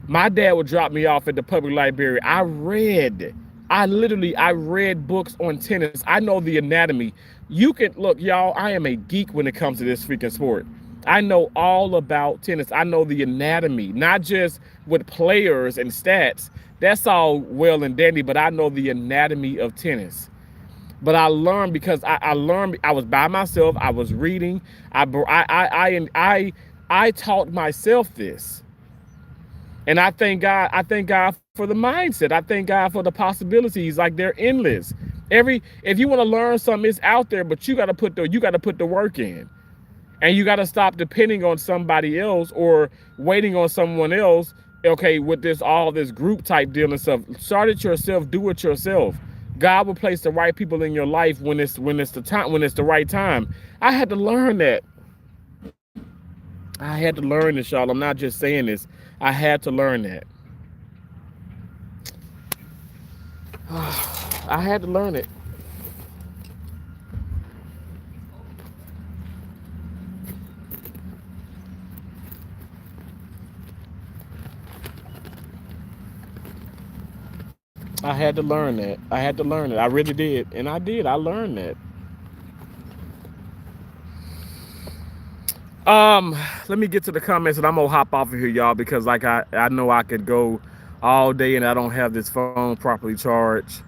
My dad would drop me off at the public library. I read books on tennis. I know the anatomy. You can look, y'all, I am a geek when it comes to this freaking sport. I know all about tennis. I know the anatomy, not just with players and stats. That's all well and dandy, but I know the anatomy of tennis. But I learned because I learned, I was by myself. I was reading. I taught myself this. And I thank God for the mindset. I thank God for the possibilities. Like, they're endless. If you want to learn something, it's out there, but you got to put the work in. And you got to stop depending on somebody else or waiting on someone else. Okay, with all this group type deal and stuff. Start it yourself, do it yourself. God will place the right people in your life when it's the right time. I had to learn that. I had to learn this, y'all. I'm not just saying this. I had to learn that. I had to learn it. I had to learn that. I had to learn it. I really did. And I did. I learned that. Let me get to the comments and I'm gonna hop off of here, y'all, because like I know I could go all day and I don't have this phone properly charged.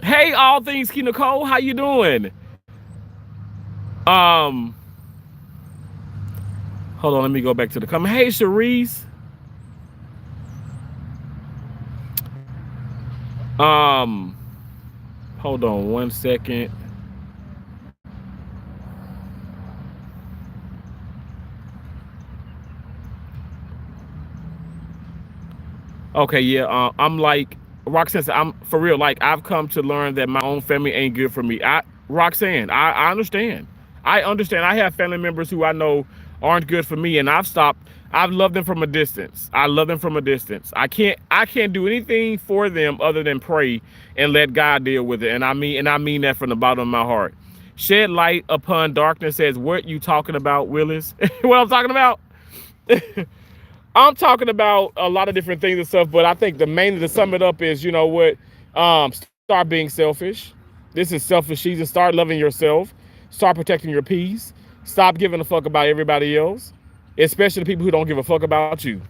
Hey, all things Key Nicole, how you doing? Um, hold on, let me go back to the comment. Hey, Sharice. Um, hold on 1 second. Okay, yeah. I'm like Roxanne said, I'm for real. Like I've come to learn that my own family ain't good for me. Roxanne, I understand. I understand. I have family members who I know aren't good for me, and I've stopped. I've loved them from a distance. I love them from a distance. I can't do anything for them other than pray and let God deal with it. And I mean that from the bottom of my heart. Shed light upon darkness says, what you talking about, Willis? What I'm talking about? I'm talking about a lot of different things and stuff, but I think the main to sum it up is, you know what? Start being selfish. This is selfish season. Start loving yourself. Start protecting your peace. Stop giving a fuck about everybody else, especially the people who don't give a fuck about you.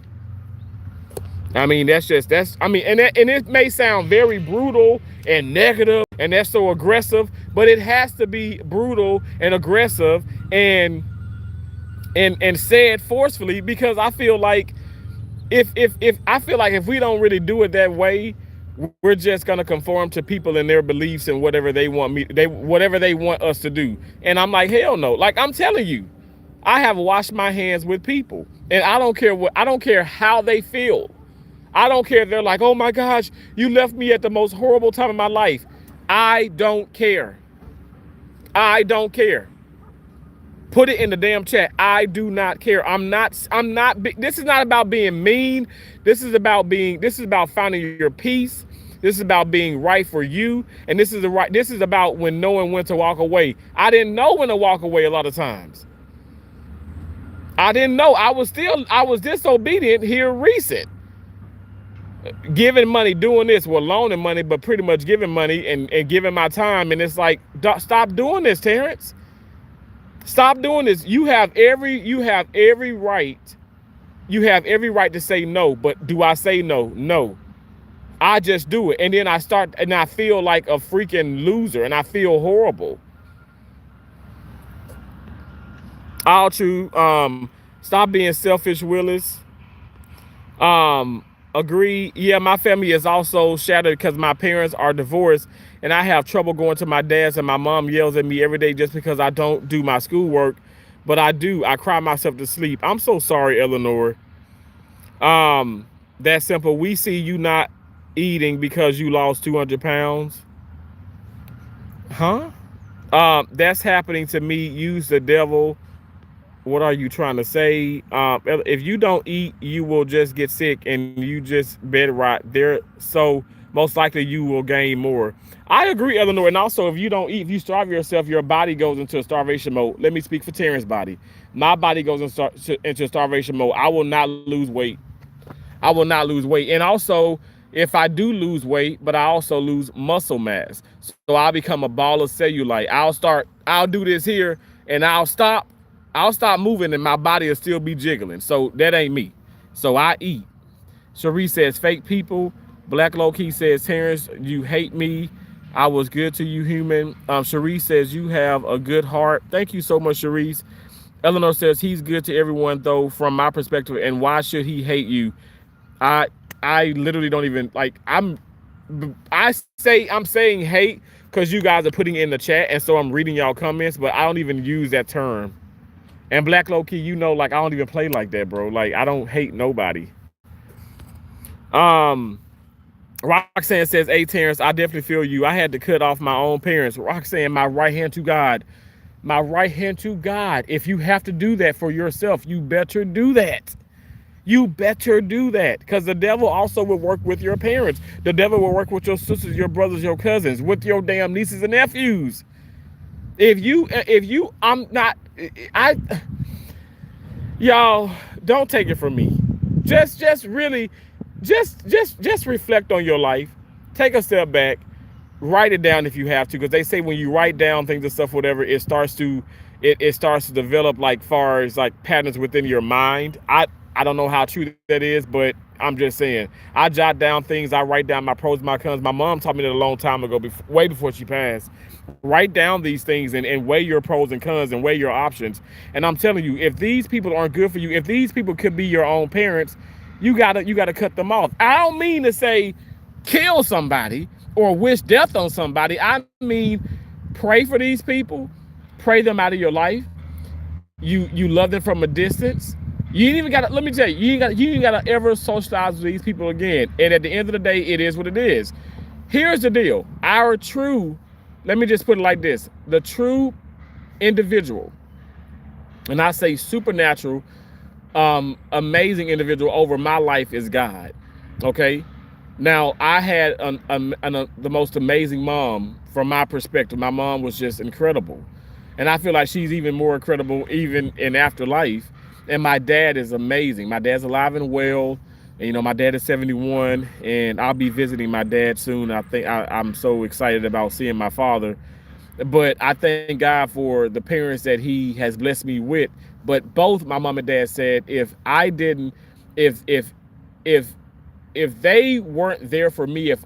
I mean, and it may sound very brutal and negative, and that's so aggressive, but it has to be brutal and aggressive and said forcefully, because I feel like if we don't really do it that way, we're just gonna conform to people and their beliefs and whatever they want us to do. And I'm like, hell no. Like I'm telling you, I have washed my hands with people, and I don't care how they feel. I don't care if they're like, oh my gosh, you left me at the most horrible time of my life. I don't care. I don't care. Put it in the damn chat. I do not care. This is not about being mean. This is about finding your peace. This is about being right for you. And this is about when knowing when to walk away. I didn't know when to walk away a lot of times. I didn't know. I was disobedient here recent. Giving money, doing this, well, loaning money, but pretty much giving money and giving my time. And it's like, stop doing this, Terrence. Stop doing this. You have every right. You have every right to say no, but do I say no? No. I just do it. And then I feel like a freaking loser, and I feel horrible. I'll choose. Stop being selfish, Willis. Agree. Yeah, my family is also shattered because my parents are divorced, and I have trouble going to my dad's, and my mom yells at me every day just because I don't do my schoolwork. But I do. I cry myself to sleep. I'm so sorry, Eleanor. That simple. We see you not eating because you lost 200 pounds. Huh? That's happening to me. Use the devil. What are you trying to say? If you don't eat, you will just get sick, and you just bed rot there. So most likely you will gain more. I agree, Eleanor. And also, if you don't eat, if you starve yourself, your body goes into a starvation mode. Let me speak for Terrence's body. My body goes into starvation mode. I will not lose weight. I will not lose weight. And also, if I do lose weight, but I also lose muscle mass, so I'll become a ball of cellulite. I'll do this here, and I'll stop moving, and my body will still be jiggling. So that ain't me. So I eat. Cherie says, fake people. Black Low-Key says, Terrence, you hate me. I was good to you, human. Cherie says, you have a good heart. Thank you so much, Cherie. Eleanor says, he's good to everyone, though, from my perspective. And why should he hate you? I literally don't even, like, I'm saying hate because you guys are putting it in the chat, and so I'm reading y'all comments, but I don't even use that term. And Black Low-Key, you know, like, I don't even play like that, bro. Like, I don't hate nobody. Roxanne says, hey, Terrence, I definitely feel you. I had to cut off my own parents. Roxanne, my right hand to God. My right hand to God. If you have to do that for yourself, you better do that. You better do that, because the devil also will work with your parents. The devil will work with your sisters, your brothers, your cousins, with your damn nieces and nephews. Y'all, don't take it from me. Just reflect on your life. Take a step back. Write it down if you have to, because they say when you write down things and stuff, whatever, it starts to develop, like, far as like patterns within your mind. I don't know how true that is, but I'm just saying. I jot down things. I write down my pros, my cons. My mom taught me that a long time ago, way before she passed. Write down these things and weigh your pros and cons and weigh your options. And I'm telling you, if these people aren't good for you, if these people could be your own parents, you gotta cut them off. I don't mean to say kill somebody or wish death on somebody. I mean, pray for these people, pray them out of your life. You love them from a distance. You ain't even gotta, let me tell you, you ain't gotta ever socialize with these people again. And at the end of the day, it is what it is. Here's the deal. Let me just put it like this. The true individual, and I say supernatural, amazing individual over my life is God. Okay? Now, I had the most amazing mom from my perspective. My mom was just incredible. And I feel like she's even more incredible even in afterlife. And my dad is amazing. My dad's alive and well. And, you know, my dad is 71, and I'll be visiting my dad soon. I think I'm so excited about seeing my father. But I thank God for the parents that he has blessed me with. But both my mom and dad said, if they weren't there for me, if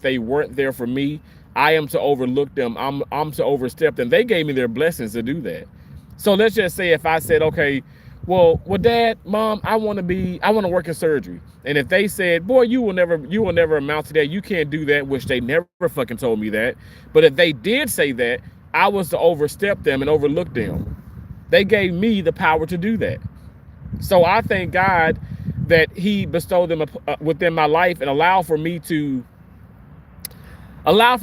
they weren't there for me, I am to overlook them. I'm to overstep them. They gave me their blessings to do that. So let's just say if I said, okay, well, Dad, Mom, I want to work in surgery. And if they said, boy, you will never amount to that. You can't do that, which they never fucking told me that. But if they did say that, I was to overstep them and overlook them. They gave me the power to do that. So I thank God that he bestowed them within my life and allow for me to have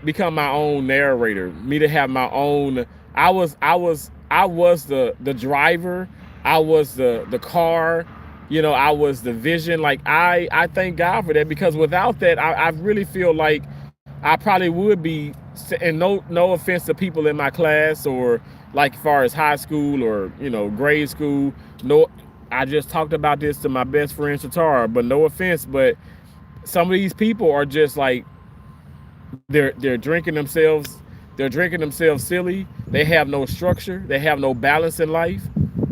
become my own narrator, me to have my own. I was the driver. I was the car, you know, I was the vision. Like I thank God for that, because without that, I really feel like I probably would be, and no offense to people in my class or like as far as high school or, you know, grade school. No, I just talked about this to my best friend Shatara, but no offense, but some of these people are just like, they're drinking themselves silly. They have no structure. They have no balance in life.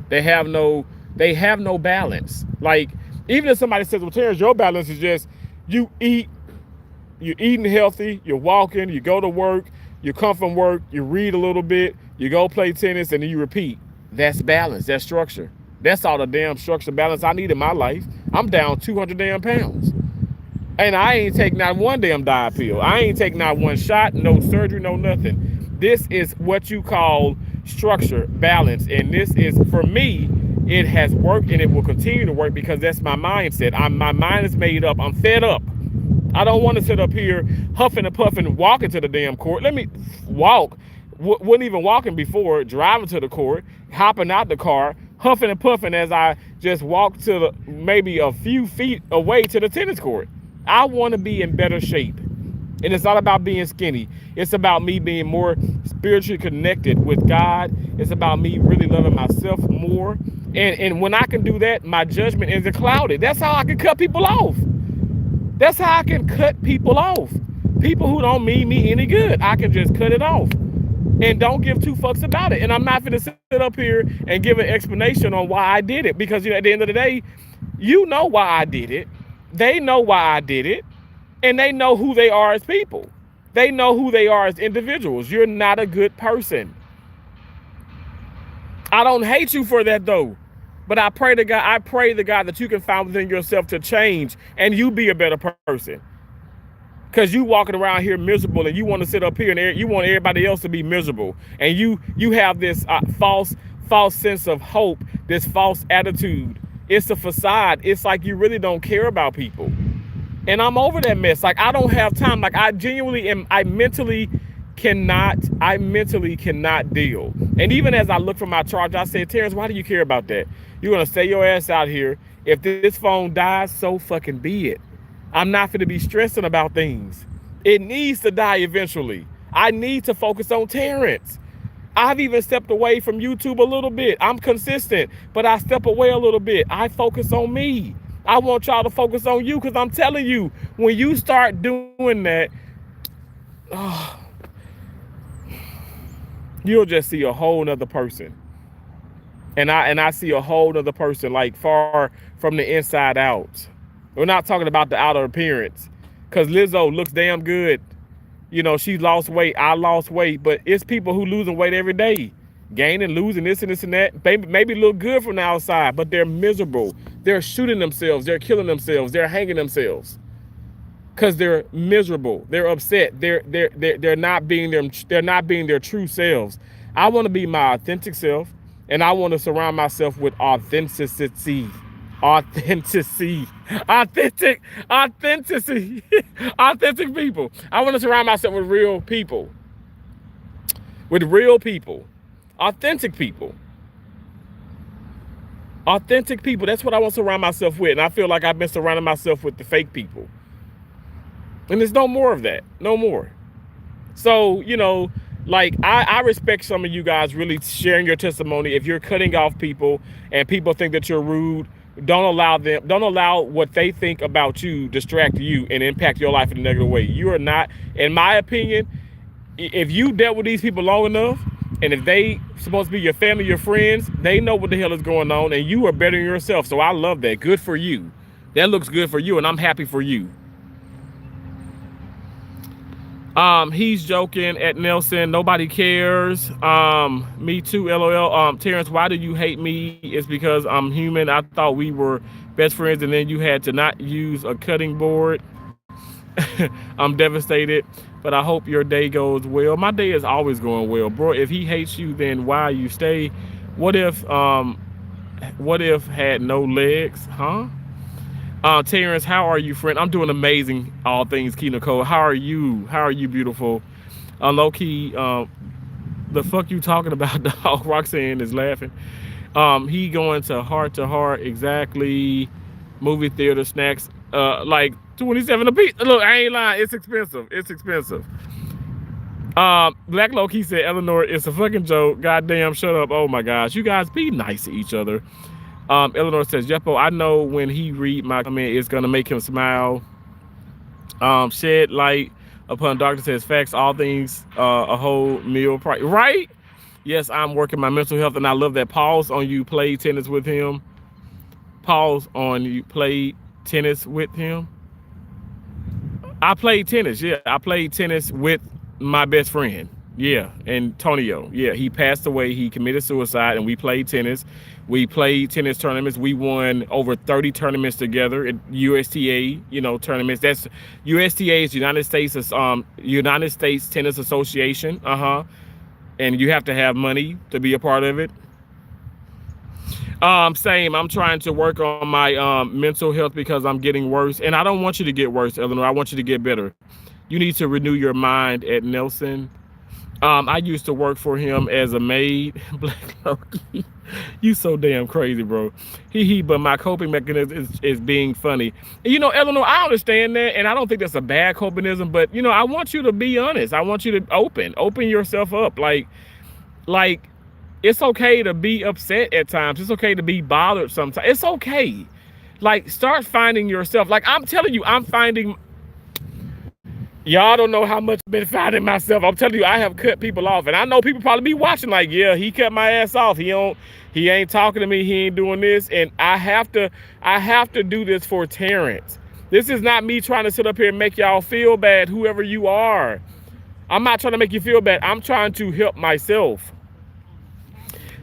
They have no balance. Like, even if somebody says, well, Terrence, your balance is just you're eating healthy, you're walking, you go to work, you come from work, you read a little bit, you go play tennis, and then you repeat. That's balance. That's structure. That's all the damn structure balance I need in my life. I'm down 200 damn pounds. And I ain't taking not one damn diet pill. I ain't taking not one shot, no surgery, no nothing. This is what you call structure, balance. And this is, for me, it has worked and it will continue to work because that's my mindset. My mind is made up. I'm fed up. I don't want to sit up here huffing and puffing, walking to the damn court. Let me walk. Wasn't even walking before, driving to the court, hopping out the car, huffing and puffing as I just walked to maybe a few feet away to the tennis court. I want to be in better shape. And it's not about being skinny. It's about me being more spiritually connected with God. It's about me really loving myself more. And when I can do that, my judgment isn't clouded. That's how I can cut people off. That's how I can cut people off. People who don't mean me any good. I can just cut it off. And don't give two fucks about it. And I'm not going to sit up here and give an explanation on why I did it. Because, you know, at the end of the day, you know why I did it. They know why I did it, and they know who they are as people. They know who they are as individuals. You're not a good person. I don't hate you for that though, but I pray to God that you can find within yourself to change and you be a better person. Because you walking around here miserable and you want to sit up here and you want everybody else to be miserable, and you have this false sense of hope, this false attitude. It's a facade. It's like you really don't care about people. And I'm over that mess. Like, I don't have time. Like, I genuinely am. I mentally cannot deal. And even as I look for my charger, I said, Terrence, why do you care about that? You're going to stay your ass out here. If this phone dies, so fucking be it. I'm not going to be stressing about things. It needs to die eventually. I need to focus on Terrence. I've even stepped away from YouTube a little bit. I'm consistent, but I step away a little bit. I focus on me. I want y'all to focus on you, because I'm telling you, when you start doing that, you'll just see a whole nother person. And I see a whole other person, like far from the inside out. We're not talking about the outer appearance, because Lizzo looks damn good. You know, she lost weight, I lost weight, but it's people who losing weight every day, gaining, losing this and this and that. Maybe look good from the outside, but they're miserable. They're shooting themselves, they're killing themselves, they're hanging themselves because they're miserable. They're upset. They're not being them. They're not being their true selves. I want to be my authentic self, and I want to surround myself with authenticity. Authenticity. Authenticity. Authentic people. I want to surround myself with real people. With real people. Authentic people. Authentic people. That's what I want to surround myself with. And I feel like I've been surrounding myself with the fake people. And there's no more of that. No more. So, you know, like I respect some of you guys really sharing your testimony. If you're cutting off people and people think that you're rude, don't allow what they think about you distract you and impact your life in a negative way. You are not, in my opinion, if you dealt with these people long enough, and if they supposed to be your family, your friends, they know what the hell is going on, and you are bettering yourself. So I love that. Good for you. That looks good for you, and I'm happy for you. He's joking at Nelson. Nobody cares. Me too, LOL. Terrence, why do you hate me? It's because I'm human. I thought we were best friends, and then you had to not use a cutting board. I'm devastated, but I hope your day goes well. My day is always going well, bro. If he hates you, then why you stay? What if had no legs, huh? Terrence, how are you, friend? I'm doing amazing. All things Key Nicole. How are you? How are you, beautiful? Low key, the fuck you talking about, dog? Roxanne is laughing. He going to heart exactly. Movie theater snacks, like 27 a piece. Look, I ain't lying. It's expensive. It's expensive. Black Loki said, Eleanor, it's a fucking joke. Goddamn, shut up. Oh my gosh. You guys be nice to each other. Eleanor says, Jeppo, I know when he read my comment, it's gonna make him smile. Shed light upon doctor says, facts, all things, a whole meal price. Right? Yes, I'm working my mental health, and I love that. Pause on you play tennis with him. Pause on you play tennis with him. I played tennis. Yeah, I played tennis with my best friend. Yeah, Antonio. Yeah, he passed away. He committed suicide, and we played tennis. We played tennis tournaments. We won over 30 tournaments together at USTA, you know, tournaments. That's USTA is United States Tennis Association. And you have to have money to be a part of it. Same. I'm trying to work on my mental health because I'm getting worse, and I don't want you to get worse, Eleanor. I want you to get better. You need to renew your mind at Nelson. I used to work for him as a maid. Black Loki, you so damn crazy, bro. But my coping mechanism is being funny. And, you know, Eleanor, I understand that, and I don't think that's a bad copingism. But you know, I want you to be honest. I want you to open yourself up. Like, it's okay to be upset at times. It's okay to be bothered sometimes. It's okay. Like, start finding yourself. Like, I'm telling you, I'm finding. Y'all don't know how much I've been finding myself. I'm telling you, I have cut people off, and I know people probably be watching like, yeah, he cut my ass off. He ain't talking to me. He ain't doing this, and I have to do this for Terrence. This is not me trying to sit up here and make y'all feel bad, whoever you are. I'm not trying to make you feel bad. I'm trying to help myself.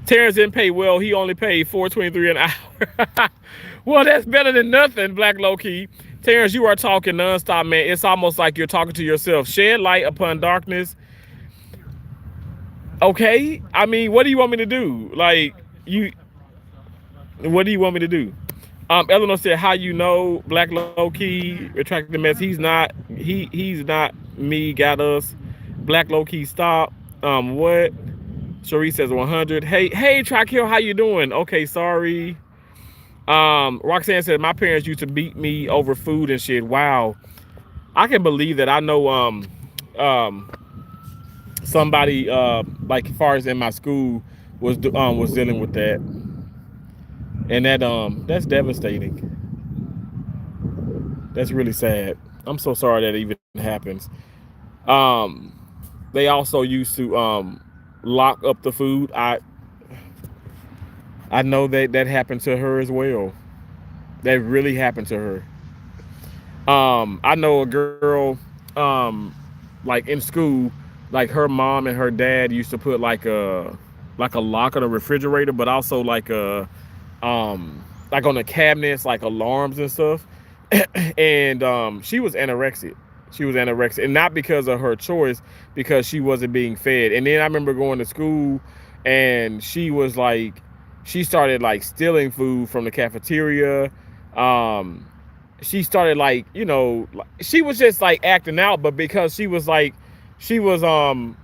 Terrence didn't pay well. He only paid $4.23 an hour. Well, that's better than nothing, Black Low-Key. Terrence, you are talking nonstop, man. It's almost like you're talking to yourself. Shed light upon darkness. Okay? I mean, what do you want me to do? Like, what do you want me to do? Eleanor said, how you know Black Low-Key attracted the mess? He's not me, got us. Black Low-Key, stop. What? Cherie says 100. Hey, Trakill, how you doing? Okay, sorry. Roxanne said, my parents used to beat me over food and shit. Wow. I can believe that. I know somebody like as far as in my school was dealing with that. And that's devastating. That's really sad. I'm so sorry that even happens. They also used to lock up the food. I know that that happened to her as well. That really happened to her. I know a girl, um, like in school, like her mom and her dad used to put like a lock on the refrigerator, but also like on the cabinets, like alarms and stuff. And she was anorexic. She was anorexic, and not because of her choice, because she wasn't being fed. And then I remember going to school, and she started like stealing food from the cafeteria. Um, she started like, she was just like acting out, but because she was she was malnutri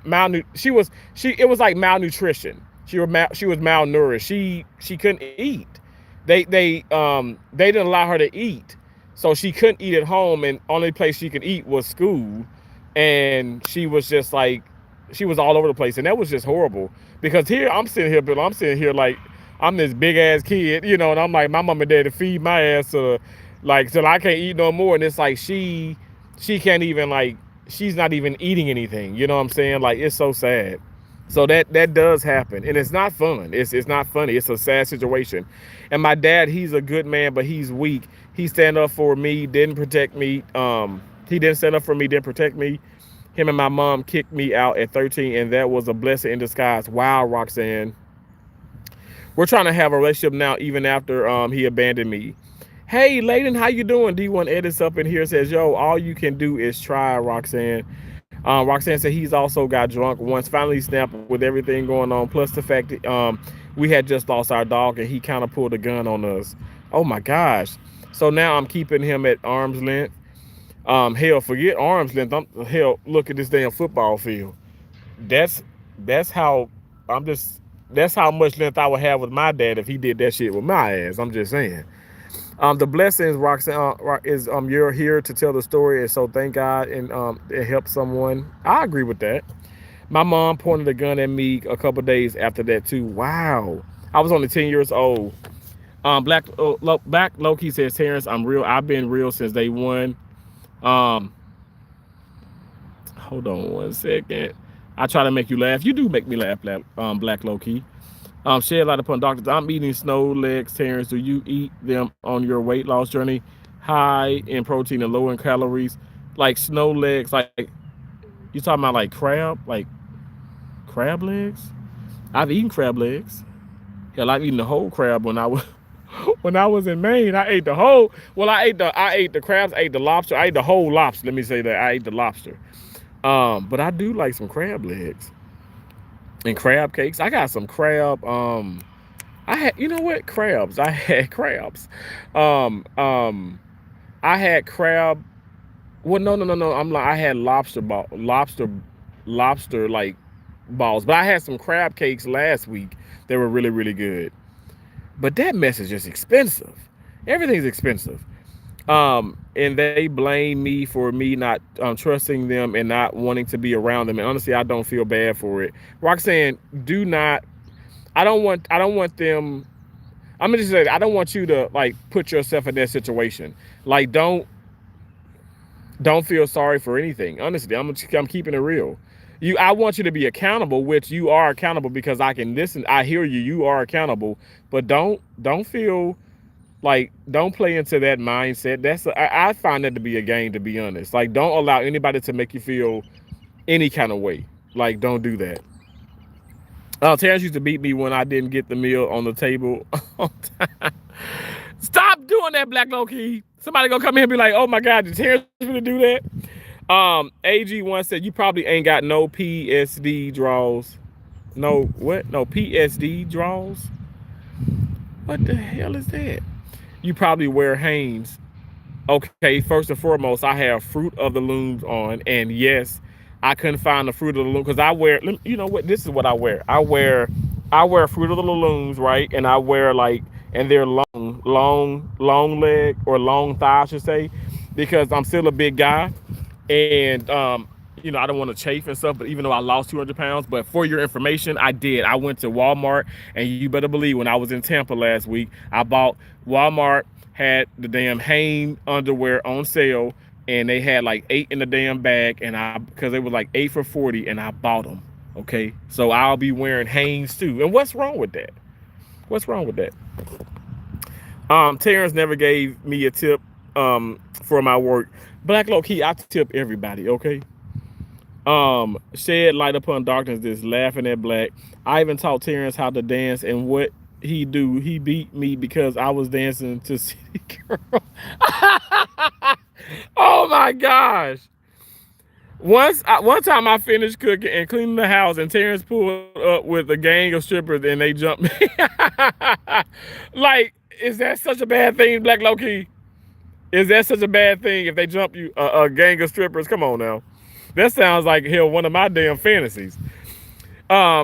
malnu she was she it was like malnutrition. She was malnourished. She couldn't eat. They didn't allow her to eat, so she couldn't eat at home, and only place she could eat was school. And she was just like, she was all over the place, and that was just horrible. Because here I'm sitting here, but I'm sitting here like I'm this big ass kid, and I'm like, my mom and dad to feed my ass like till I can't eat no more. And it's like she can't even, like, she's not even eating anything. You know what I'm saying? Like, it's so sad. So that does happen, and it's not fun. It's not funny. It's a sad situation. And my dad, he's a good man, but he's weak. He stand up for me, didn't protect me. He didn't stand up for me, didn't protect me. Him and my mom kicked me out at 13, and that was a blessing in disguise. Wow, Roxanne. We're trying to have a relationship now, even after he abandoned me. Hey, Layden, how you doing? D1 Edits up in here says, yo, all you can do is try, Roxanne. Roxanne said he's also got drunk once, finally snapped with everything going on, plus the fact that we had just lost our dog and he kind of pulled a gun on us. Oh my gosh. So now I'm keeping him at arm's length. Hell, forget arm's length. Hell, look at this damn football field. That's that's how I'm just that's how much length I would have with my dad if he did that shit with my ass. I'm just saying. The blessings, Roxanne, is you're here to tell the story, and so thank God, and it helped someone. I agree with that. My mom pointed a gun at me a couple days after that too. Wow, I was only 10 years old. Black Loki says, Terrence, I'm real. I've been real since day one. Um, Hold on one second. I try to make you laugh. You do make me laugh, Black Loki. Shed light upon doctors. I'm eating snow legs, Terrence. Do you eat them on your weight loss journey? High in protein and low in calories. Like snow legs, like you talking about like crab legs? I've eaten crab legs. Hell, I've eaten the whole crab when I was when I was in Maine. I ate the whole. Well, I ate the crabs, I ate the lobster, I ate the whole lobster. Let me say that I ate the lobster. But I do like some crab legs and crab cakes. I got some crab. I had, you know what, crabs. I had crabs. Um, um, I had crab. Well, no. I'm like, I had lobster like balls. But I had some crab cakes last week. They were really, really good. But that mess is just expensive. Everything's expensive. And they blame me for me not trusting them and not wanting to be around them. And honestly, I don't feel bad for it. Roxanne, do not. I don't want them. I'm gonna just say, I don't want you to like put yourself in that situation. Like, don't feel sorry for anything. Honestly, I'm keeping it real. I want you to be accountable, which you are accountable because I can listen. I hear you. You are accountable, but don't feel like, don't play into that mindset. I find that to be a game, to be honest. Like, don't allow anybody to make you feel any kind of way. Like, don't do that. Terrence used to beat me when I didn't get the meal on the table on time. Stop doing that, Black Loki. Somebody gonna come here and be like, oh my God, did Terrence really do that? AG1 said, you probably ain't got no PSD draws. No, what? No PSD draws? What the hell is that? You probably wear Hanes. Okay, first and foremost, I have Fruit of the Looms on, and yes, I couldn't find the Fruit of the Loom because I wear. You know what? This is what I wear. I wear Fruit of the Looms, right? And I wear like, and they're long leg or long thigh, I should say, because I'm still a big guy, and I don't want to chafe and stuff. But even though I lost 200 pounds, but for your information, I did. I went to Walmart, and you better believe when I was in Tampa last week, I bought Walmart. Had the damn Hanes underwear on sale, and they had like 8 in the damn bag, and because they were like 8 for $40, and I bought them. Okay, so I'll be wearing Hanes too. And what's wrong with that? What's wrong with that? Terrence never gave me a tip for my work. Black low key, I tip everybody, okay? Shed light upon darkness, just laughing at Black. I even taught Terrence how to dance, and what he do, he beat me because I was dancing to City Girl. Oh my gosh. One time I finished cooking and cleaning the house, and Terrence pulled up with a gang of strippers, and they jumped me. Like, is that such a bad thing, Black Low-Key? Is that such a bad thing if they jump you, a gang of strippers? Come on now. That sounds like, hell, one of my damn fantasies.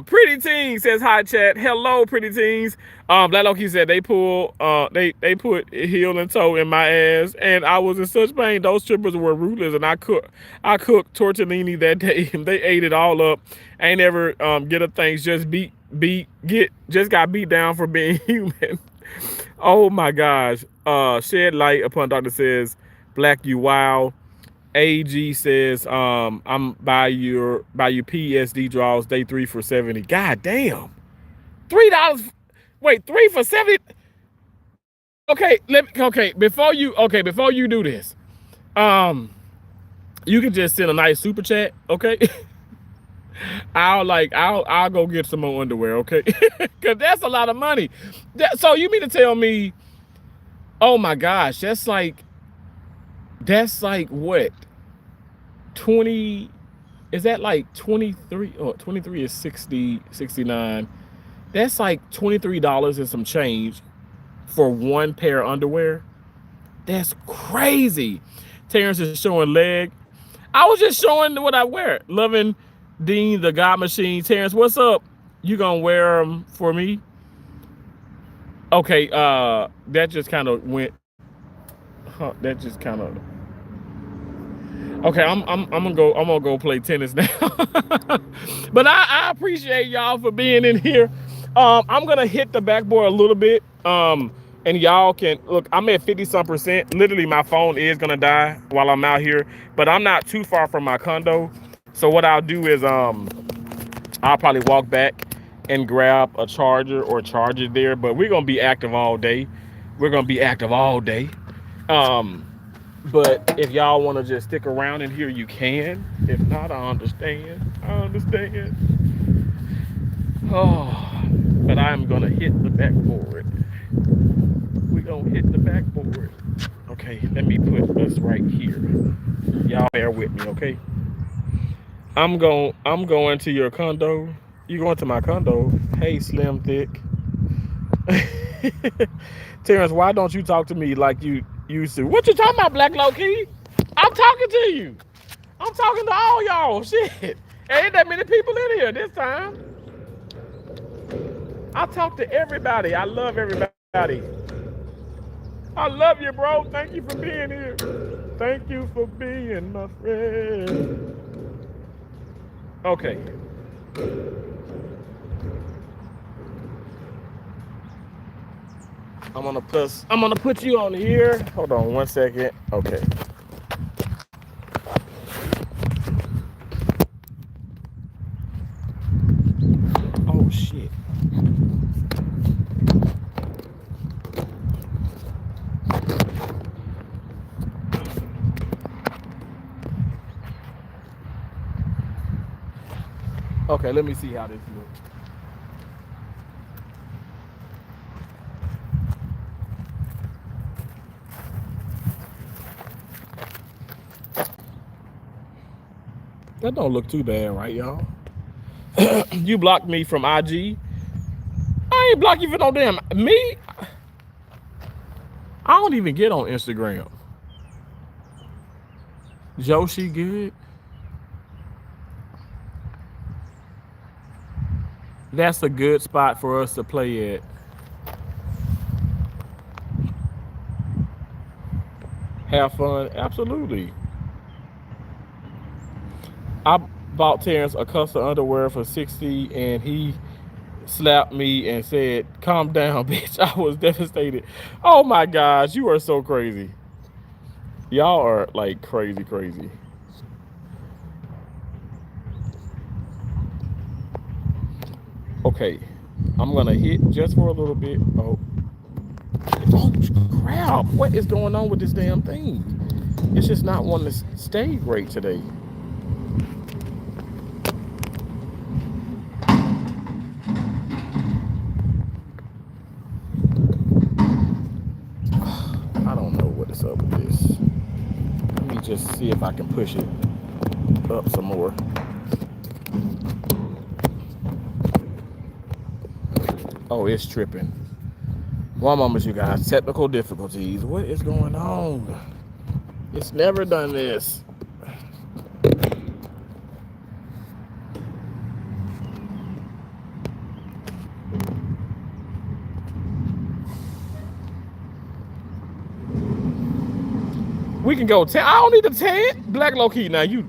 Pretty Teen says hi, chat. Hello, Pretty Teens. Black Loki said they put heel and toe in my ass, and I was in such pain. Those strippers were ruthless, and I cooked tortellini that day. They ate it all up. Ain't ever get a thing. Just got beat down for being human. Oh my gosh. Shed light upon Doctor says, Black you wow. AG says, I'm by your PSD draws day 3 for 70. God damn. $3. Wait, 3 for 70. Okay, before you do this, you can just send a nice super chat, okay? I'll go get some more underwear, okay? Cause that's a lot of money. So you mean to tell me, oh my gosh, that's like what? 20, is that like 23? Oh, 23 is 60, 69. That's like $23 and some change for one pair of underwear. That's crazy. Terrence is showing leg. I was just showing what I wear. Loving Dean, the God Machine. Terrence, what's up? You gonna wear them for me? Okay, that just kind of went. Huh, that just kind of. Okay, I'm gonna go play tennis now. But I appreciate y'all for being in here. I'm gonna hit the backboard a little bit. And y'all can look, I'm at 50-some%. Literally my phone is gonna die while I'm out here, but I'm not too far from my condo. So what I'll do is I'll probably walk back and grab a charger or charge it there, but we're gonna be active all day. But if y'all want to just stick around in here, you can. If not, I understand. Oh, but I'm gonna hit the backboard. We're gonna hit the backboard. Okay, let me put this right here. Y'all bear with me, okay? I'm going to your condo. You going to my condo? Hey, Slim Thick. Terrence, why don't you talk to me like you used to? What you talking about, Black Low-Key? I'm talking to you. I'm talking to all y'all. Shit. Ain't that many people in here this time. I talk to everybody. I love everybody. I love you, bro. Thank you for being here. Thank you for being my friend. Okay. I'm gonna put you on here. Hold on 1 second. Okay. Oh shit. Okay, let me see how this looks. That don't look too bad, right, y'all? You blocked me from IG. I ain't block you for no damn me. I don't even get on Instagram. Joshi good. That's a good spot for us to play at. Have fun, absolutely. I bought Terrence a custom underwear for $60, and he slapped me and said, "Calm down, bitch." I was devastated. Oh my gosh, you are so crazy. Y'all are like crazy. Okay, I'm gonna hit just for a little bit. Oh, oh crap! What is going on with this damn thing? It's just not wanting to stay great today. I don't know what is up with this. Let me just see if I can push it up some more. Oh, it's tripping. One moment, you guys. Technical difficulties. What is going on? It's never done this. We can go 10. I don't need the 10. Black low key. Now you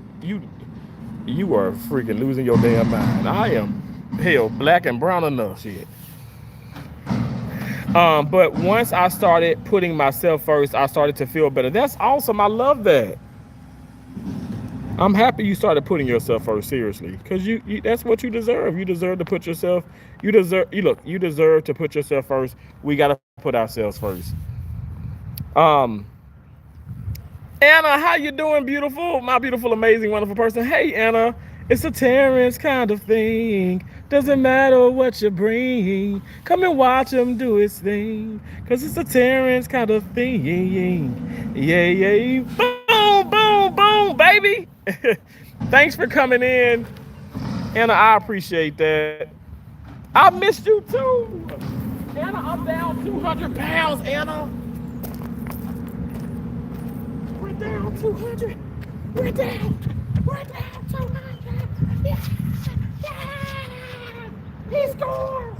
are freaking losing your damn mind. I am hell black and brown enough shit. But once I started putting myself first, I started to feel better. That's awesome. I love that. I'm happy you started putting yourself first, seriously, because you that's what you deserve. You deserve to put yourself. You deserve to put yourself first. We gotta put ourselves first. Anna, how you doing, beautiful? My beautiful, amazing, wonderful person. Hey, Anna, it's a Terrence kind of thing. Doesn't matter what you bring. Come and watch him do his thing. Because it's a Terrence kind of thing. Yeah, yeah. Boom, boom, boom, baby. Thanks for coming in. Anna, I appreciate that. I missed you, too. Anna, I'm down 200 pounds, Anna. Down 200. We're down 200. Yeah. He scored.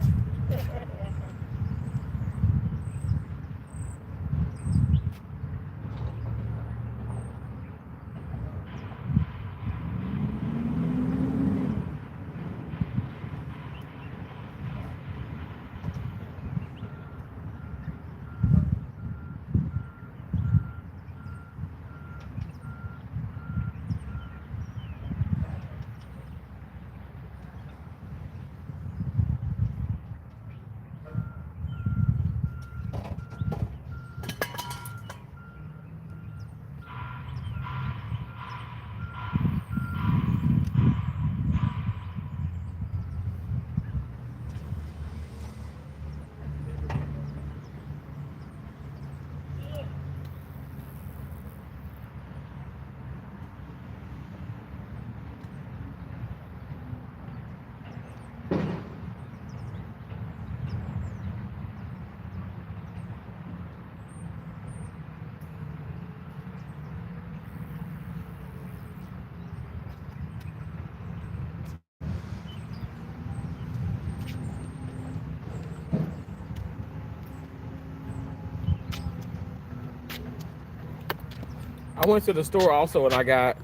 I went to the store also and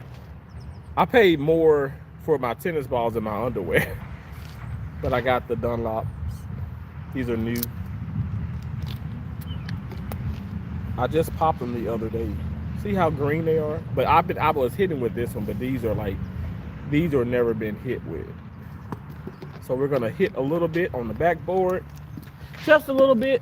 I paid more for my tennis balls than my underwear. But I got the Dunlops. These are new. I just popped them the other day. See how green they are? But I was hitting with this one, but these are never been hit with. So we're gonna hit a little bit on the backboard. Just a little bit.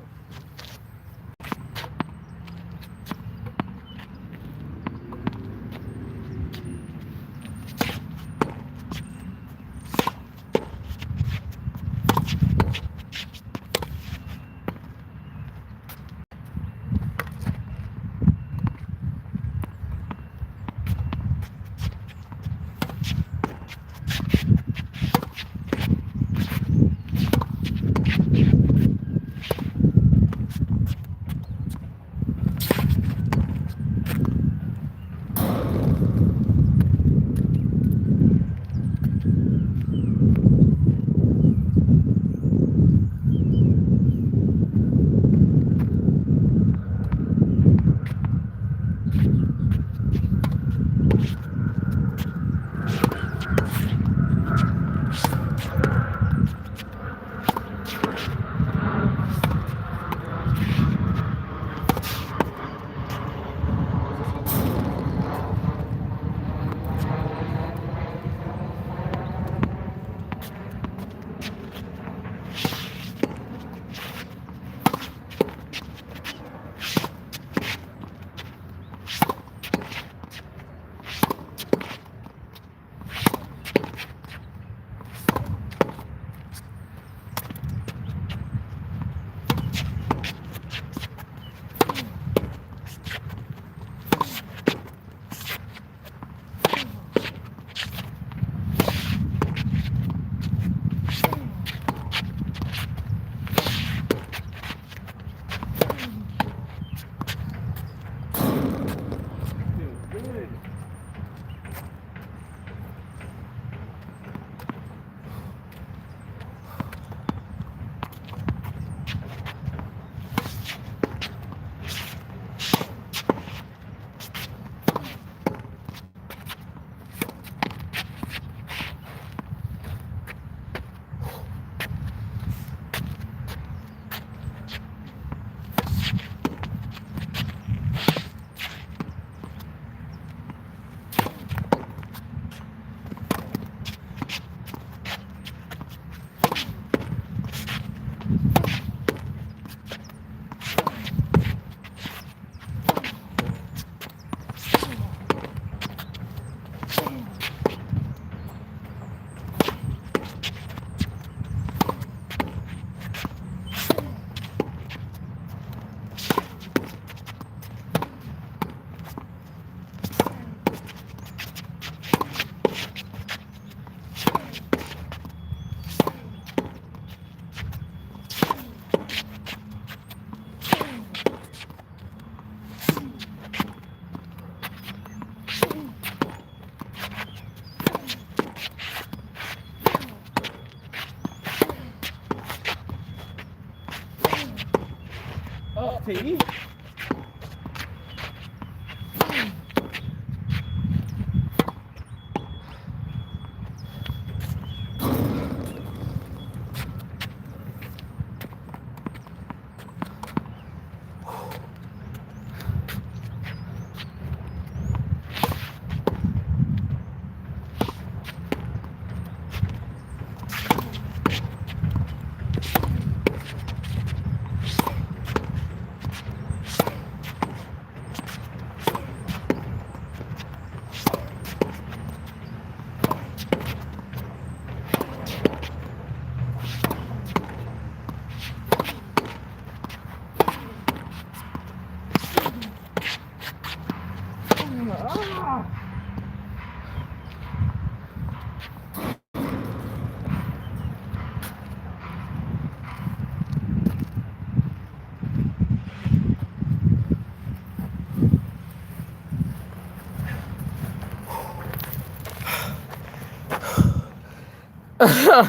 T.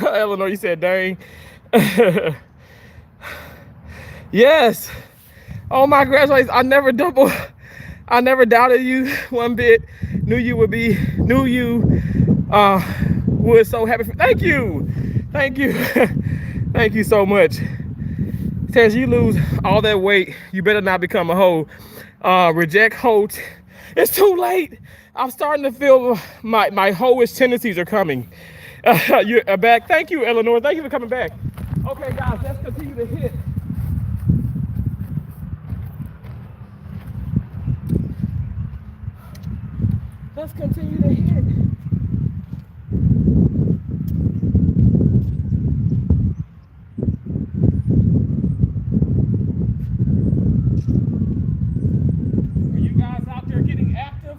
Eleanor, you said, dang. Yes. Oh my graduates, I never doubted you one bit. Knew you was so happy. Thank you. Thank you. Thank you so much. Says you lose all that weight, you better not become a hoe. Reject Holt. It's too late. I'm starting to feel my hoish tendencies are coming. You're back. Thank you, Eleanor. Thank you for coming back. Okay, guys, let's continue to hit. Let's continue to hit. Are you guys out there getting active?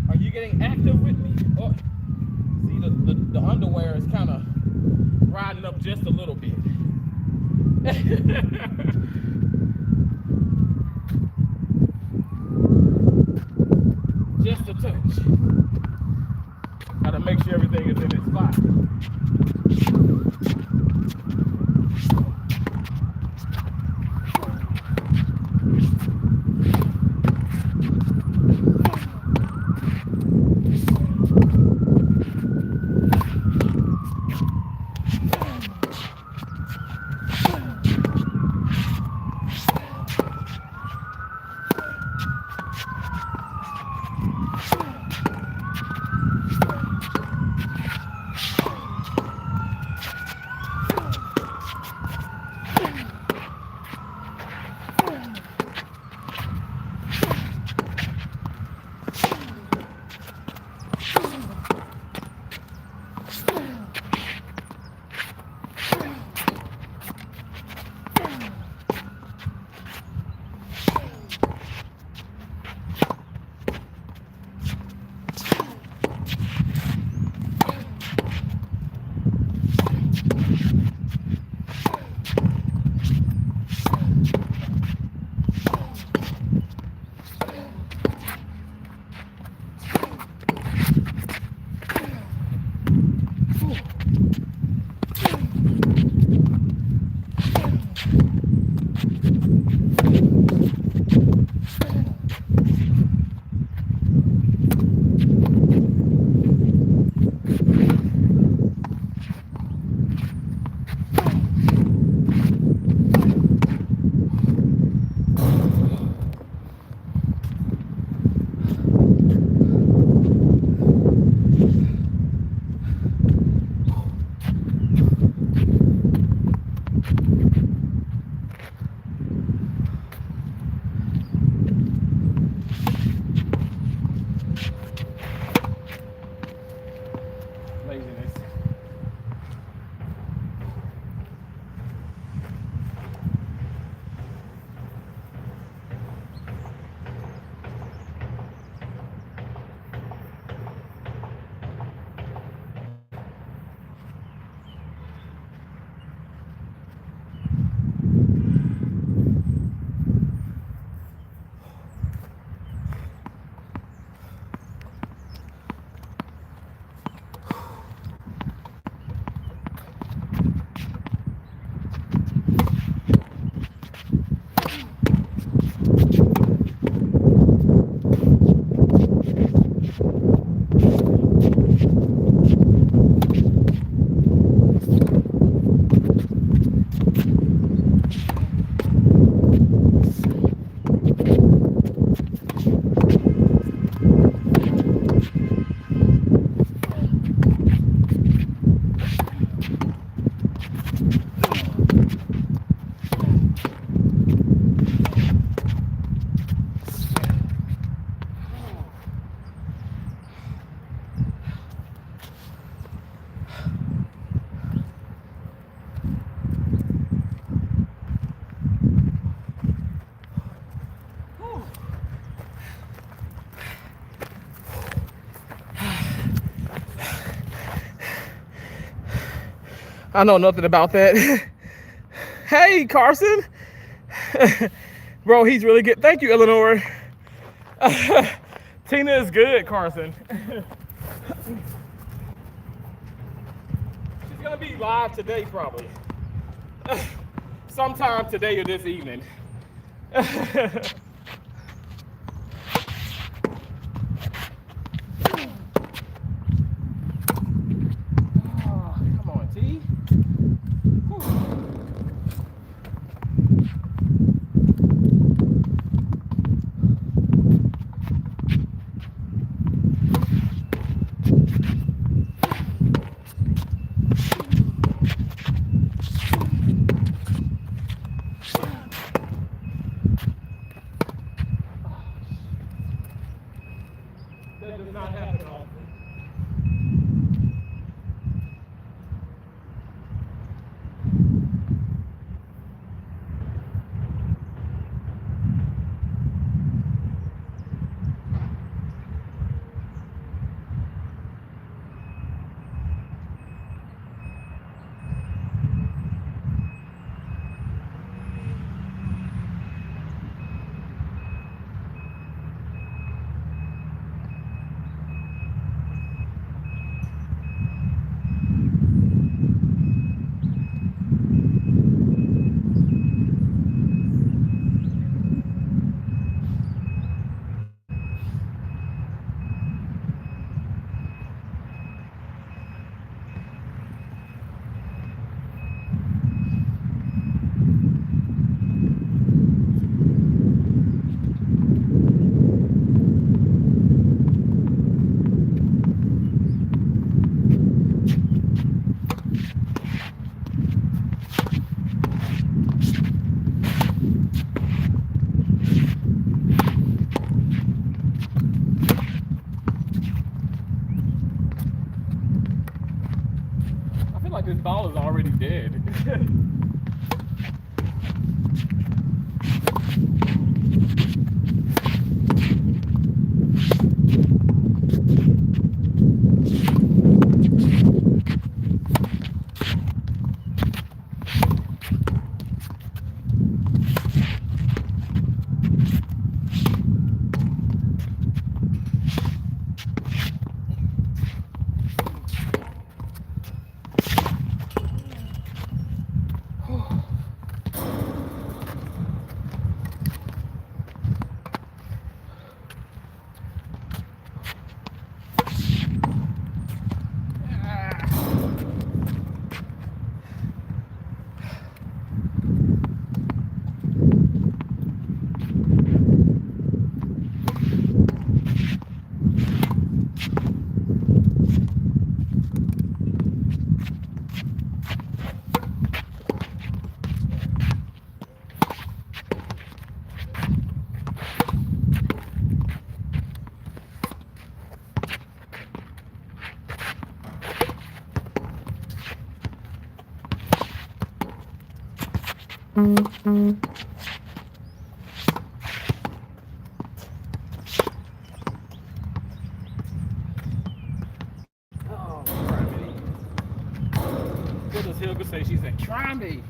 Are you getting active with me? Oh, see, the underwear is kind of riding up just a little bit. Just a touch. Gotta make sure everything is in its spot. I know nothing about that. Hey, Carson. Bro, he's really good. Thank you, Eleanor. Tina is good, Carson. She's gonna be live today, probably. Sometime today or this evening. Come on, T. That does not happen often. I feel like this ball is already dead. Oh, try me. What does Hilda say? She said, try me.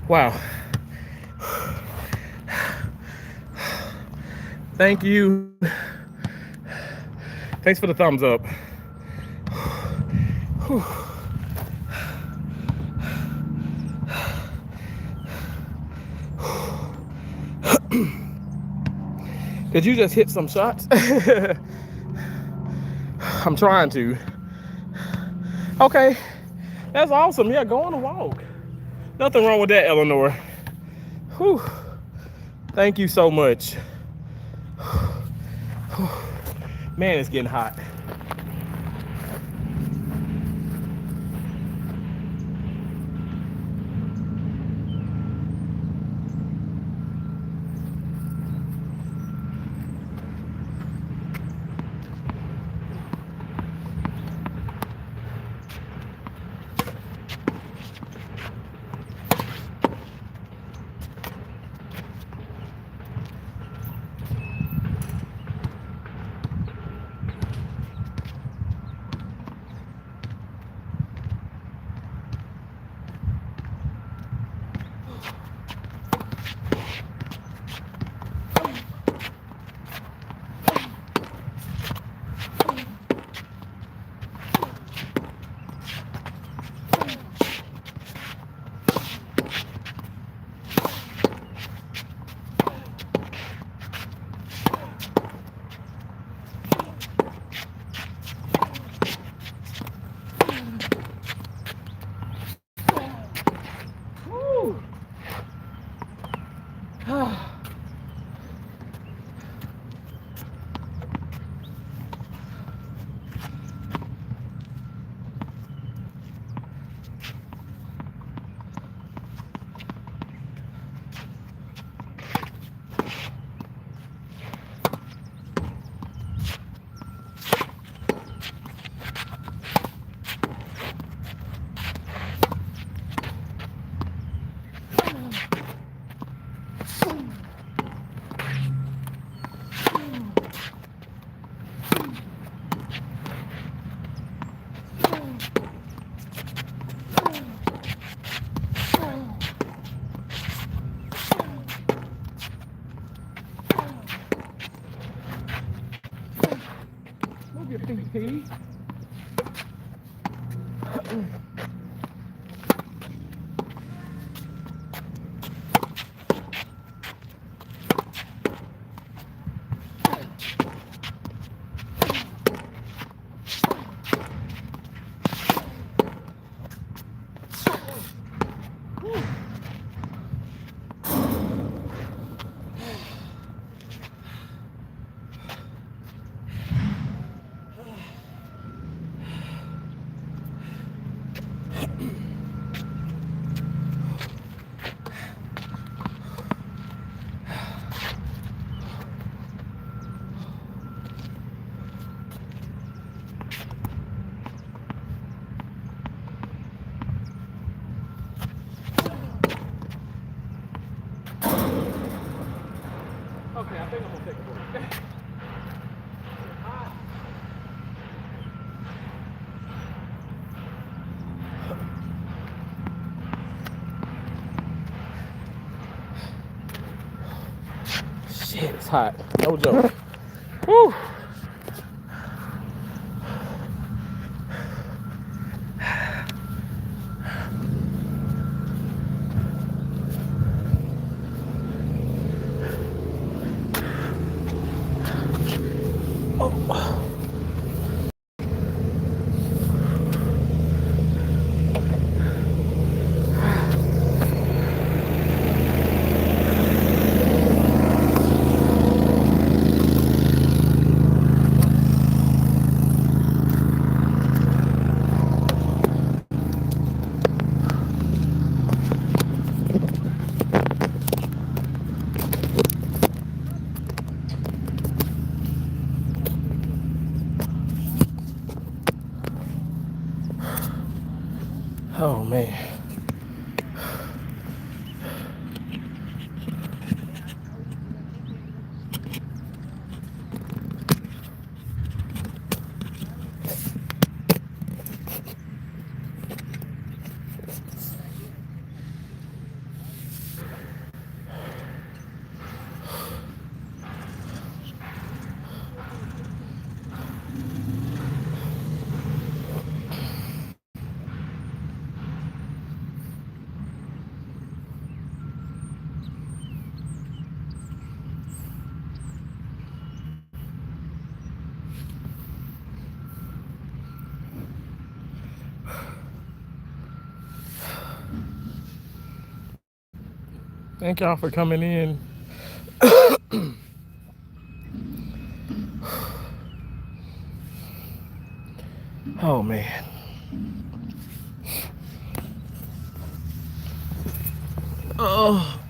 Wow. Thank you. Thanks for the thumbs up. Did you just hit some shots? I'm trying to. Okay, that's awesome. Yeah, go on a walk. Nothing wrong with that, Eleanor. Whew. Thank you so much. Man, it's getting hot. Move your pinky. Okay, I think I'm gonna take a break. Shit, it's hot. No joke. Woo. Oh man. Thank y'all for coming in. Oh man. Oh.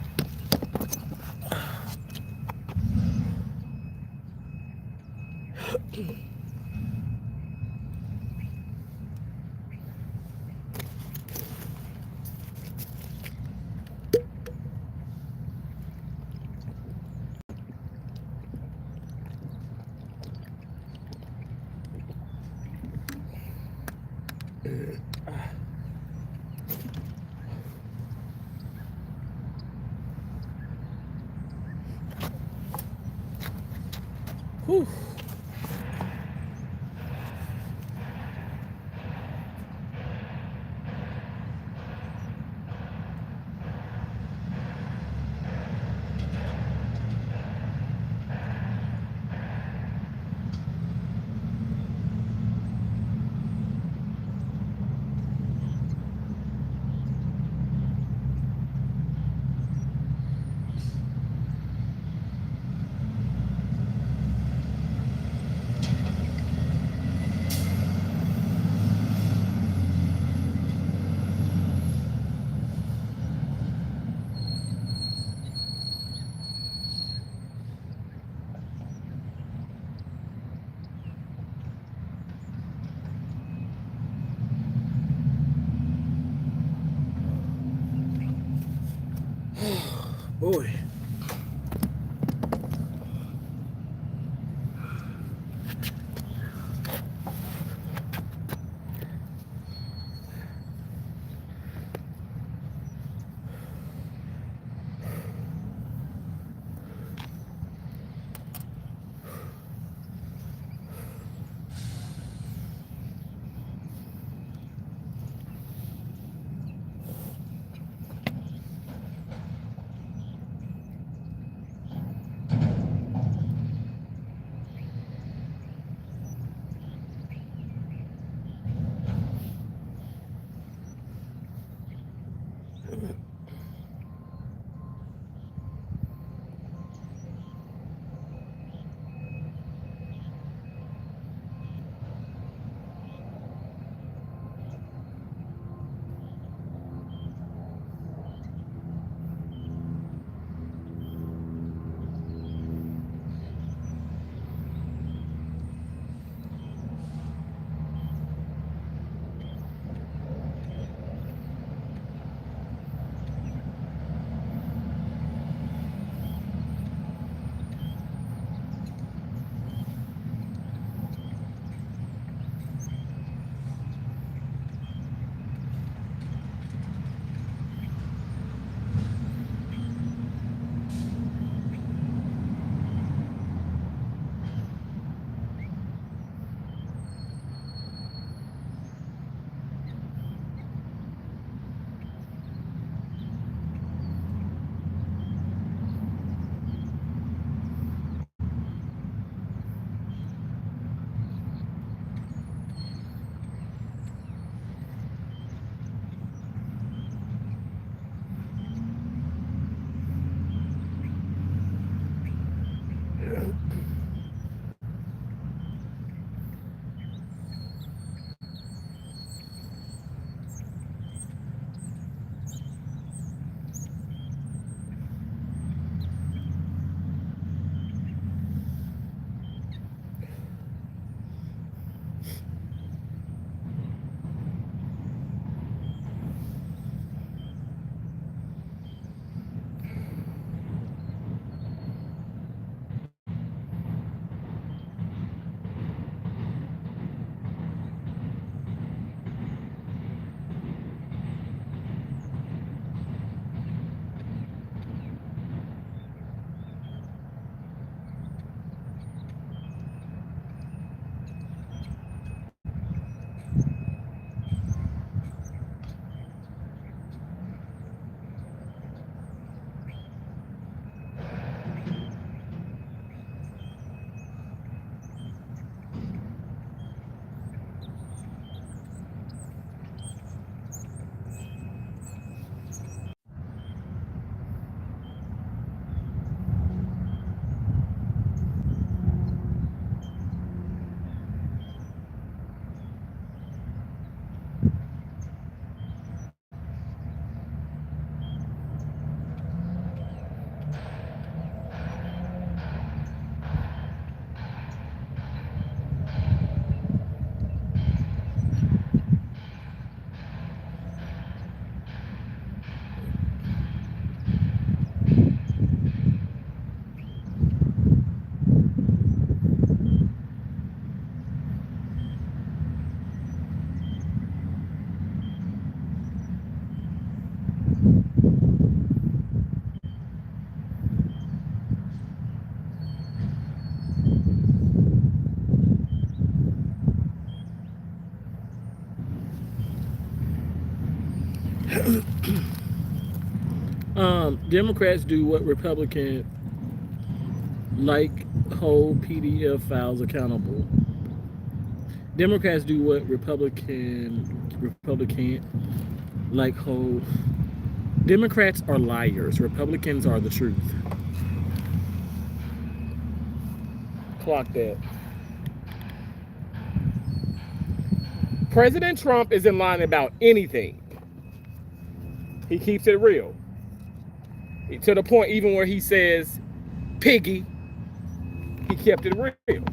Whew. Boy. Democrats do what Republican like hold PDF files accountable. Democrats do what Republican like hold. Democrats are liars. Republicans are the truth. Clock that. President Trump is in line about anything. He keeps it real. To the point even where he says, piggy, he kept it real.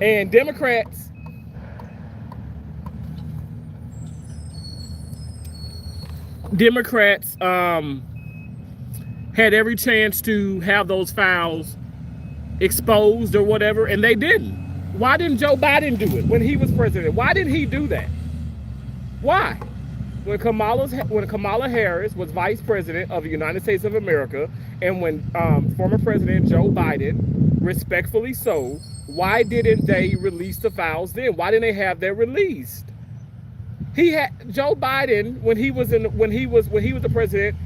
And Democrats had every chance to have those files exposed or whatever, and they didn't. Why didn't Joe Biden do it when he was president? Why didn't he do that? Why? When Kamala Harris was vice president of the United States of America, and when former President Joe Biden, respectfully so, why didn't they release the files then? Why didn't they have that released? Joe Biden, when he was the president,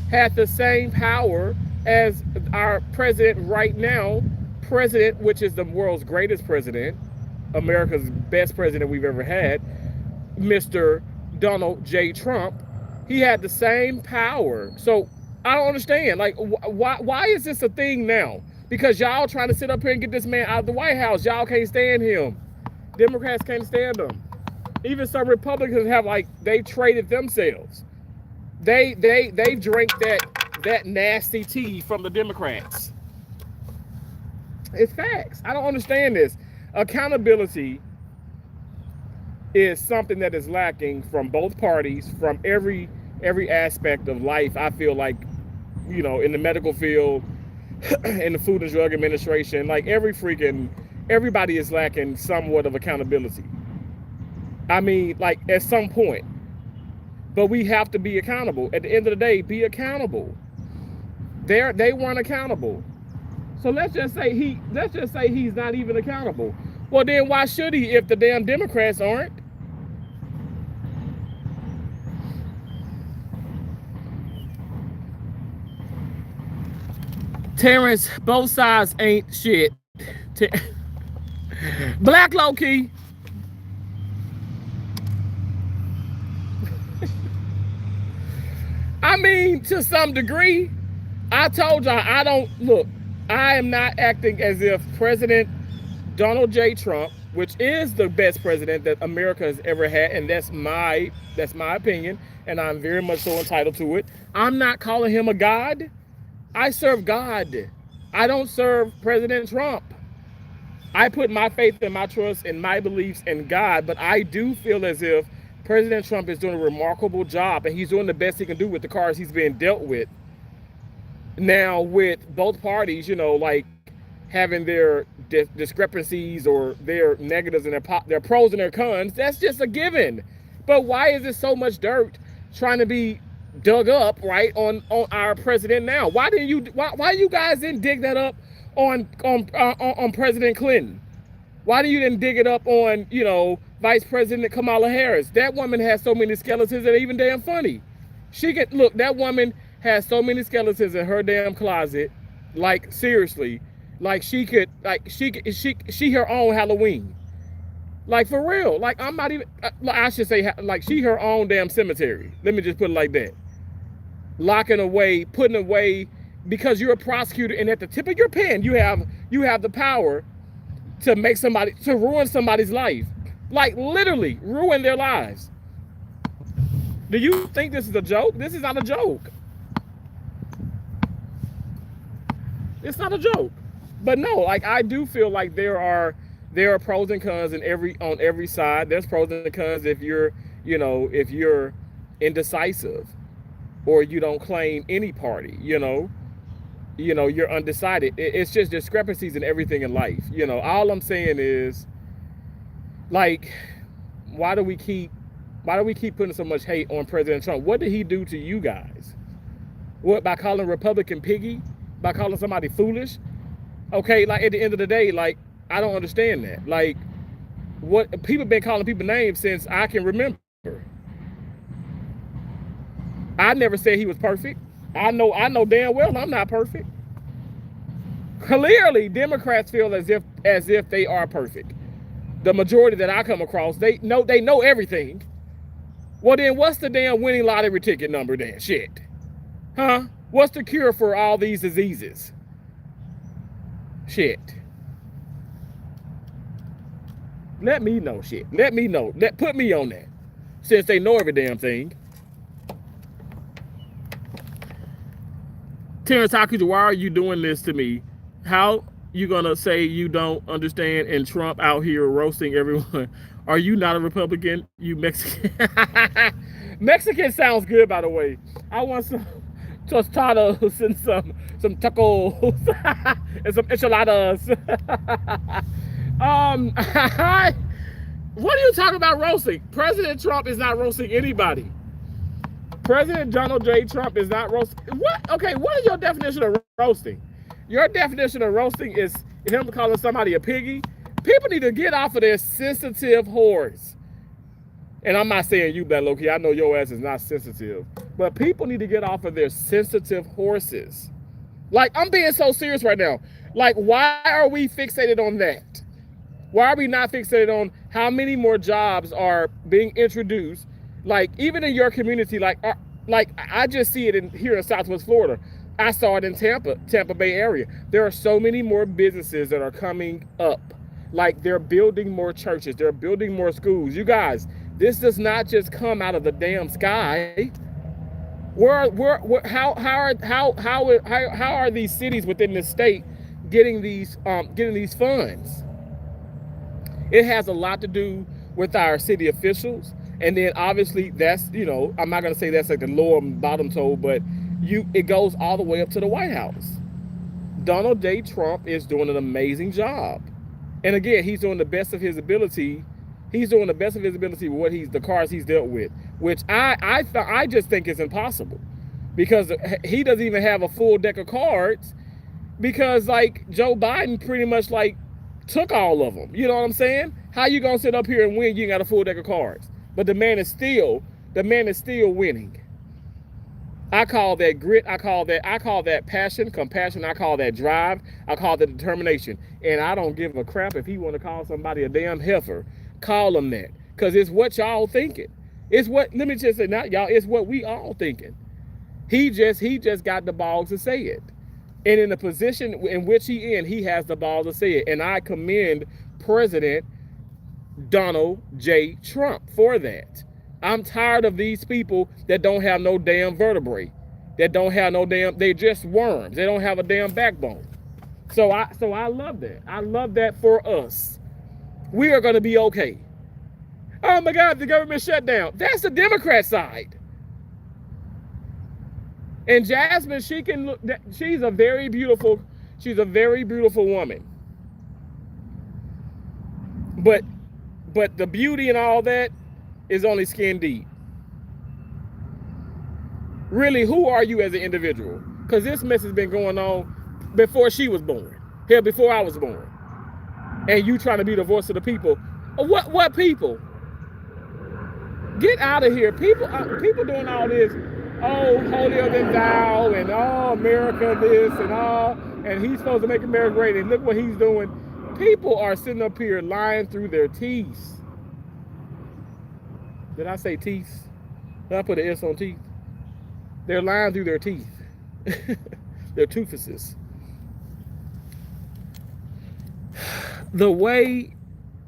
had the same power as our president right now, which is the world's greatest president, America's best president we've ever had, Mr. Donald J. Trump. He had the same power. So I don't understand. Like, why is this a thing now? Because y'all trying to sit up here and get this man out of the White House. Y'all can't stand him. Democrats can't stand him. Even some Republicans have, like, they traded themselves. They've drank that nasty tea from the Democrats. It's facts. I don't understand this. Accountability is something that is lacking from both parties, from every aspect of life. I feel like, in the medical field, in the Food and Drug Administration, like everybody is lacking somewhat of accountability. I mean, like, at some point. But we have to be accountable. At the end of the day, be accountable. They weren't accountable. So let's just say he's not even accountable. Well, then why should he if the damn Democrats aren't? Terrence, both sides ain't shit. Black low-key. I mean, to some degree, I told y'all, I am not acting as if President Donald J. Trump, which is the best president that America has ever had, and that's my opinion, and I'm very much so entitled to it. I'm not calling him a god. I serve God. I don't serve President Trump. I put my faith and my trust and my beliefs in God, but I do feel as if President Trump is doing a remarkable job, and he's doing the best he can do with the cards he's being dealt with. Now, with both parties, like having their discrepancies or their negatives and their pros and their cons, that's just a given. But why is there so much dirt trying to be dug up, right, on our president now? Why you guys didn't dig that up on President Clinton? Why didn't dig it up on, Vice President Kamala Harris? That woman has so many skeletons that are even damn funny. That woman has so many skeletons in her damn closet, like, seriously, like she her own Halloween, like, for real. Like, I'm not even, I should say, like, she her own damn cemetery. Let me just put it like that. Locking away, putting away, because you're a prosecutor, and at the tip of your pen, you have the power to ruin somebody's life, like, literally ruin their lives. Do you think this is a joke? This is not a joke. It's not a joke. But no, like, I do feel like there are pros and cons on every side. There's pros and cons if you're indecisive, or you don't claim any party, you're undecided. It's just discrepancies in everything in life. All I'm saying is, like, why do we keep Why do we keep putting so much hate on President Trump? What did he do to you guys? What, by calling Republican piggy? By calling somebody foolish? Okay, like at the end of the day, like, I don't understand that. Like, what people been calling people names since I can remember. I never said he was perfect. I know damn well I'm not perfect. Clearly, Democrats feel as if they are perfect. The majority that I come across, they know everything. Well, then what's the damn winning lottery ticket number then? Shit. Huh? What's the cure for all these diseases? Shit. Let me know shit. Let me know. Put me on that. Since they know every damn thing. Terrence Hawkins, why are you doing this to me? How you gonna say you don't understand and Trump out here roasting everyone? Are you not a Republican, you Mexican? Mexican sounds good, by the way. I want some tostados and some tacos and some enchiladas. What are you talking about roasting? President Trump is not roasting anybody. President Donald J. Trump is not roasting. What? Okay, what is your definition of roasting? Your definition of roasting is him calling somebody a piggy. People need to get off of their sensitive horse. And I'm not saying you, Black Loki. I know your ass is not sensitive. But people need to get off of their sensitive horses. Like, I'm being so serious right now. Like, why are we fixated on that? Why are we not fixated on how many more jobs are being introduced? Like, even in your community, like I just see it here in Southwest Florida. I saw it in Tampa Bay area. There are so many more businesses that are coming up. Like, they're building more churches. They're building more schools. You guys, this does not just come out of the damn sky. How are these cities within the state getting these funds? It has a lot to do with our city officials. And then obviously that's, you know, I'm not going to say that's like the lower bottom toe, but it goes all the way up to the White House. Donald J. Trump is doing an amazing job. And again, he's doing the best of his ability. He's doing the best of his ability with the cards he's dealt with, which I just think is impossible, because he doesn't even have a full deck of cards, because like Joe Biden pretty much like took all of them. You know what I'm saying? How you gonna sit up here and win? You ain't got a full deck of cards. But the man is still winning. I call that grit. I call that passion, compassion. I call that drive. I call that determination. And I don't give a crap if he want to call somebody a damn heifer. Call him that, because it's what y'all thinking. It's what, let me just say, not y'all, it's what we all thinking. He just got the balls to say it. And in the position in which he has the balls to say it. And I commend President Donald J. Trump for that. I'm tired of these people that don't have no damn vertebrae, that don't have no damn, they just worms. They don't have a damn backbone. So I love that. I love that for us. We are going to be okay. Oh my God, the government shut down. That's the Democrat side. And Jasmine, she's a very beautiful woman. But the beauty and all that is only skin deep. Really, who are you as an individual? Because this mess has been going on before she was born. Hell, before I was born. And you trying to be the voice of the people. What people? Get out of here. People doing all this, oh, holier than thou, and oh, America this, and all, and he's supposed to make America great, and look what he's doing. People are sitting up here lying through their teeth. Did I say teeth? Did I put an S on teeth? They're lying through their teeth. Their toofuses. The way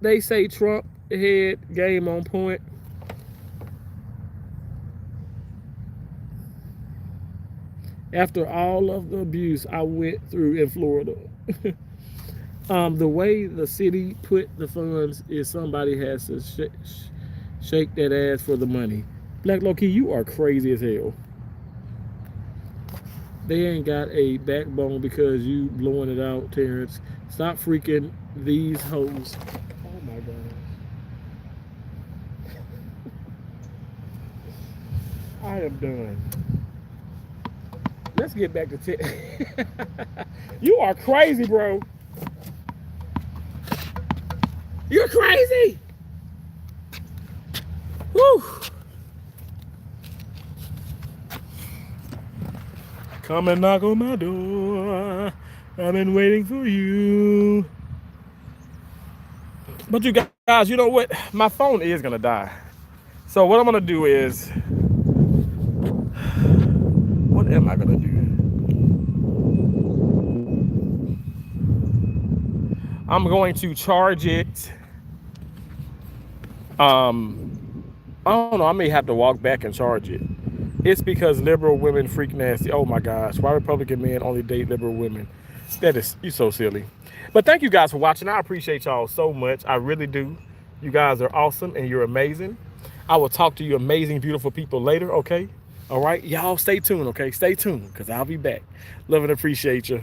they say Trump had game on point. After all of the abuse I went through in Florida. The way the city put the funds is somebody has to shake that ass for the money. Black Loki, you are crazy as hell. They ain't got a backbone because you blowing it out, Terrence. Stop freaking these hoes. Oh my God. I am done. Let's get back to You are crazy, bro. You're crazy. Woo. Come and knock on my door. I've been waiting for you. But you guys, you know what? My phone is gonna die. So what I'm gonna do is, what am I gonna do? I'm going to charge it. I don't know. I may have to walk back and charge it. It's because liberal women freak nasty. Oh my gosh, why Republican men only date liberal women? That is, you so silly. But thank you guys for watching. I appreciate y'all so much. I really do. You guys are awesome and you're amazing. I will talk to you amazing, beautiful people later, okay? All right, y'all stay tuned, okay? Stay tuned, because I'll be back. Love and appreciate you.